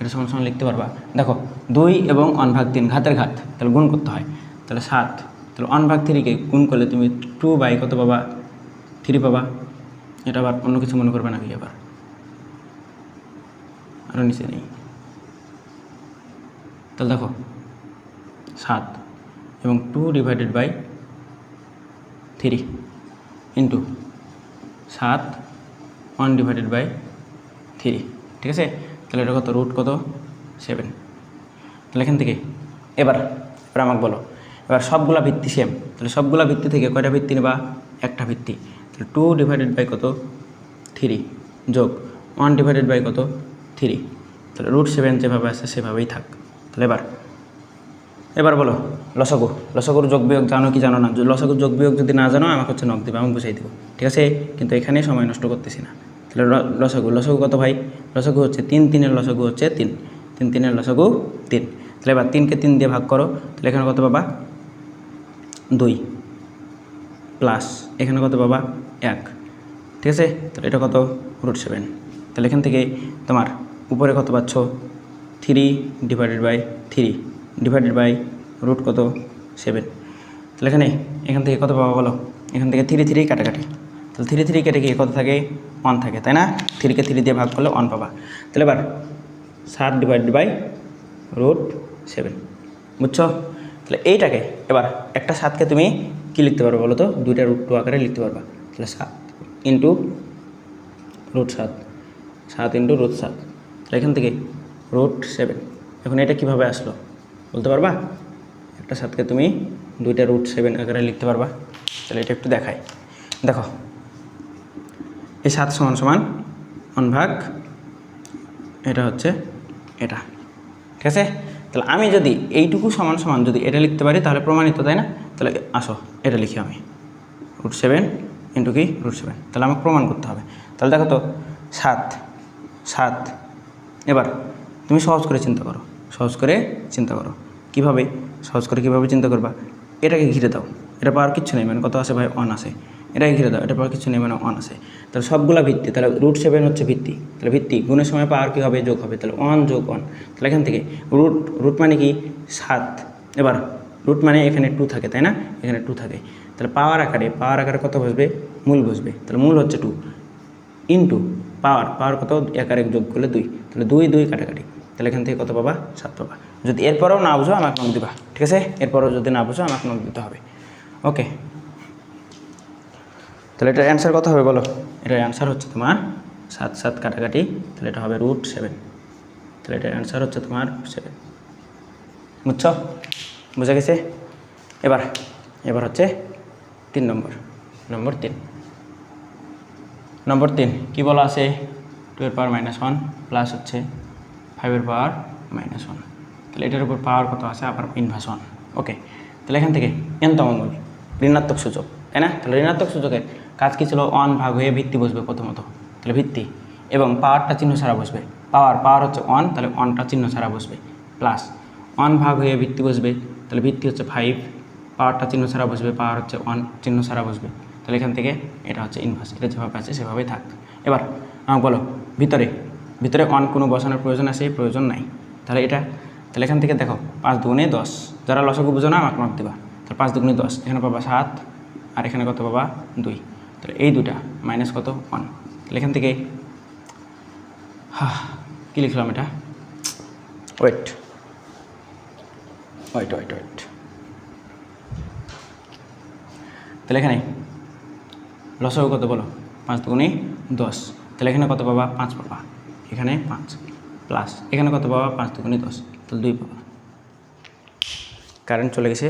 এটা সমান সমান লিখতে পারবা। দেখো 2 এবং 1 ভাগ 3 ঘাতের ঘাত, তাহলে গুণ করতে হয়। তাহলে 7, তাহলে 1 ভাগ 3কে গুণ করলে তুমি 2 বাই কত পাবা, 3 পাবা। এটা আবার অন্য কিছু মনে করবে নাকি, আবার আরও নিচে নেই। তাহলে দেখো 7 এবং 2 divided by 3 into 7 1 divided by 3। ঠিক আছে, তাহলে এটা কত √7। তাহলে এখান থেকে এবার আমাকে বলো, এবার সবগুলা ভিত্তি সেম, তাহলে সবগুলা ভিত্তি থেকে কয়টা ভিত্তি নেবা, একটা ভিত্তি। তাহলে 2 ডিভাইডেড বাই কত 3 যোগ 1 ডিভাইডেড বাই কত 3, তাহলে √7 যেভাবে আছে সেভাবেই থাক। তাহলে এবার বলো লসাগুর যোগ বিয়োগ জানো কি জানো না, লসাগুর যোগ বিয়োগ যদি না জানো আমাকে হচ্ছে নক দেবে, আমি বুঝাই দেবো। ঠিক আছে, কিন্তু এখানে সময় নষ্ট করতেছি না। তাহলে লসাগু কত ভাই, লসাগু হচ্ছে 3 3-এর লসাগু হচ্ছে 3 3 3-এর লসাগু 3। তাহলে এবার 3কে 3 দিয়ে ভাগ করো, তাহলে এখানে কত পাবা 2 প্লাস এখানে কত পাবা 1। ঠিক আছে, তাহলে এটা কত √7। তাহলে এখান থেকে তোমার উপরে কত পাচ্ছ 3 ডিভাইডেড বাই 3 ডিভাইডেড বাই কত 7। তাহলে এখান থেকে কত পাবা বলো, এখান থেকে 3 3 কাটাকাটি, তাহলে 3 3 কেটে গিয়ে কত থাকে 1 থাকে, তাই না? 3কে 3 দিয়ে ভাগ করলে 1 পাবা। তাহলে এবার 7 ডিভাইডেড বাই √7, বুঝছো? তাহলে এইটাকে এবার একটা 7কে তুমি কী লিখতে পারবে বলো তো, 2টা √2 আকারে লিখতে পারবা। তাহলে 7 ইন্টু √7, 7 ইন্টু √7, তাহলে এখান থেকে √7। এখন এটা কীভাবে আসলো বলতে পারবা? একটা 7কে তুমি 2টা √7 আকারে লিখতে পারবা। তাহলে এটা একটু দেখাই, দেখো এই 7 সমান সমান 1 ভাগ এটা হচ্ছে এটা। ঠিক আছে, তাহলে আমি যদি এইটুকু সমান সমান যদি এটা লিখতে পারি তাহলে প্রমাণিত, তাই না? তাহলে আসো এটা লিখি আমি, √7 ইন্টু কি √7, তাহলে আমাকে প্রমাণ করতে হবে। তাহলে দেখো তো 7 এবার তুমি সহজ করে চিন্তা করো, কীভাবে সহজ করে কীভাবে চিন্তা করবা, এটাকে ঘিরে দাও, এটা পাওয়ার কিচ্ছু নেই, মানে কত আছে ভাই 1 আছে, এটাকে ঘিরে দাও, এটা পাওয়ার কিছু নেই, মানে 1 আছে। তাহলে তাহলে সবগুলা ভিত্তি, তাহলে √7 হচ্ছে ভিত্তি, তাহলে ভিত্তি গুণের সময় পাওয়ার কী হবে, যোগ হবে, তাহলে 1 যোগ 1, তাহলে এখান থেকে রুট মানে কি 7, এবার রুট মানে এখানে 2 থাকে তাই না, এখানে 2 থাকে, তাহলে পাওয়ার আকারে কত বসবে, মূল বসবে, তাহলে মূল হচ্ছে 2 ইন্টু পাওয়ার কত, আকারে যোগ করলে 2, তাহলে 2 কাটাকাটি, তাহলে এখান থেকে কত পাবা, 7 পাবা। যদি এরপরেও না বুঝো আমাকে নক দিবা, ঠিক আছে, এরপরেও যদি না বুঝো আমাকে নক দিতে হবে। ওকে, তাহলে এটার অ্যান্সার কত হবে বলো, এটার অ্যান্সার হচ্ছে তোমার 7 কাটাকাটি, তাহলে এটা হবে √7, তাহলে এটার অ্যান্সার হচ্ছে তোমার 7, বুঝছো, বুঝা গেছে। এবার হচ্ছে 3 নম্বর 3 কী বলা আছে, 2 এর পাওয়ার -1 প্লাস হচ্ছে 5 এর পাওয়ার -1, তাহলে এটার উপর পাওয়ার কত আছে, আবার ইনভার্স 1। ওকে, তাহলে এখান থেকে n-তম মূল ঋণাত্মক সূচক তাই না, তাহলে ঋণাত্মক সূচকের কাজ কী ছিল, 1 ভাগ হয়ে ভিত্তি বসবে প্রথমত, তাহলে ভিত্তি এবং পাওয়ারটা চিহ্ন ছাড়া বসবে, পাওয়ার হচ্ছে 1, তাহলে 1টা চিহ্ন ছাড়া বসবে, প্লাস 1 ভাগ হয়ে ভিত্তি বসবে, তাহলে ভিত্তি হচ্ছে 5, পাওয়ারটা চিহ্ন ছাড়া বসবে, পাওয়ার হচ্ছে 1 চিহ্ন ছাড়া বসবে, তাহলে এখান থেকে এটা হচ্ছে ইনভার্স, এটা যেভাবে আছে সেভাবেই থাক। এবার আমাকে বলো ভিতরে 1 কোনো বসানোর প্রয়োজন আছে, প্রয়োজন নাই, তাহলে এখান থেকে দেখো 5 দুগুণে 10, যারা লসাগু বুঝো না আমাকে নক দিবা, তাহলে 5 দুগুণে 10, এখানে পাবা 7 আর এখানে কত পাবা 2, তাহলে এই দুটা মাইনাস কত 1, তাহলে এখান থেকে কী লিখলাম এটা, ওয়েট, তাহলে এখানে লসাগু কত বলো, 5 দুগুণে 10, তাহলে এখানে কত পাবা 5 পাবা, এখানে 5 প্লাস এখানে কত পাবা 5 দুগুণে 10, তাহলে 2 পাবা। কারেন্ট চলে গেছে।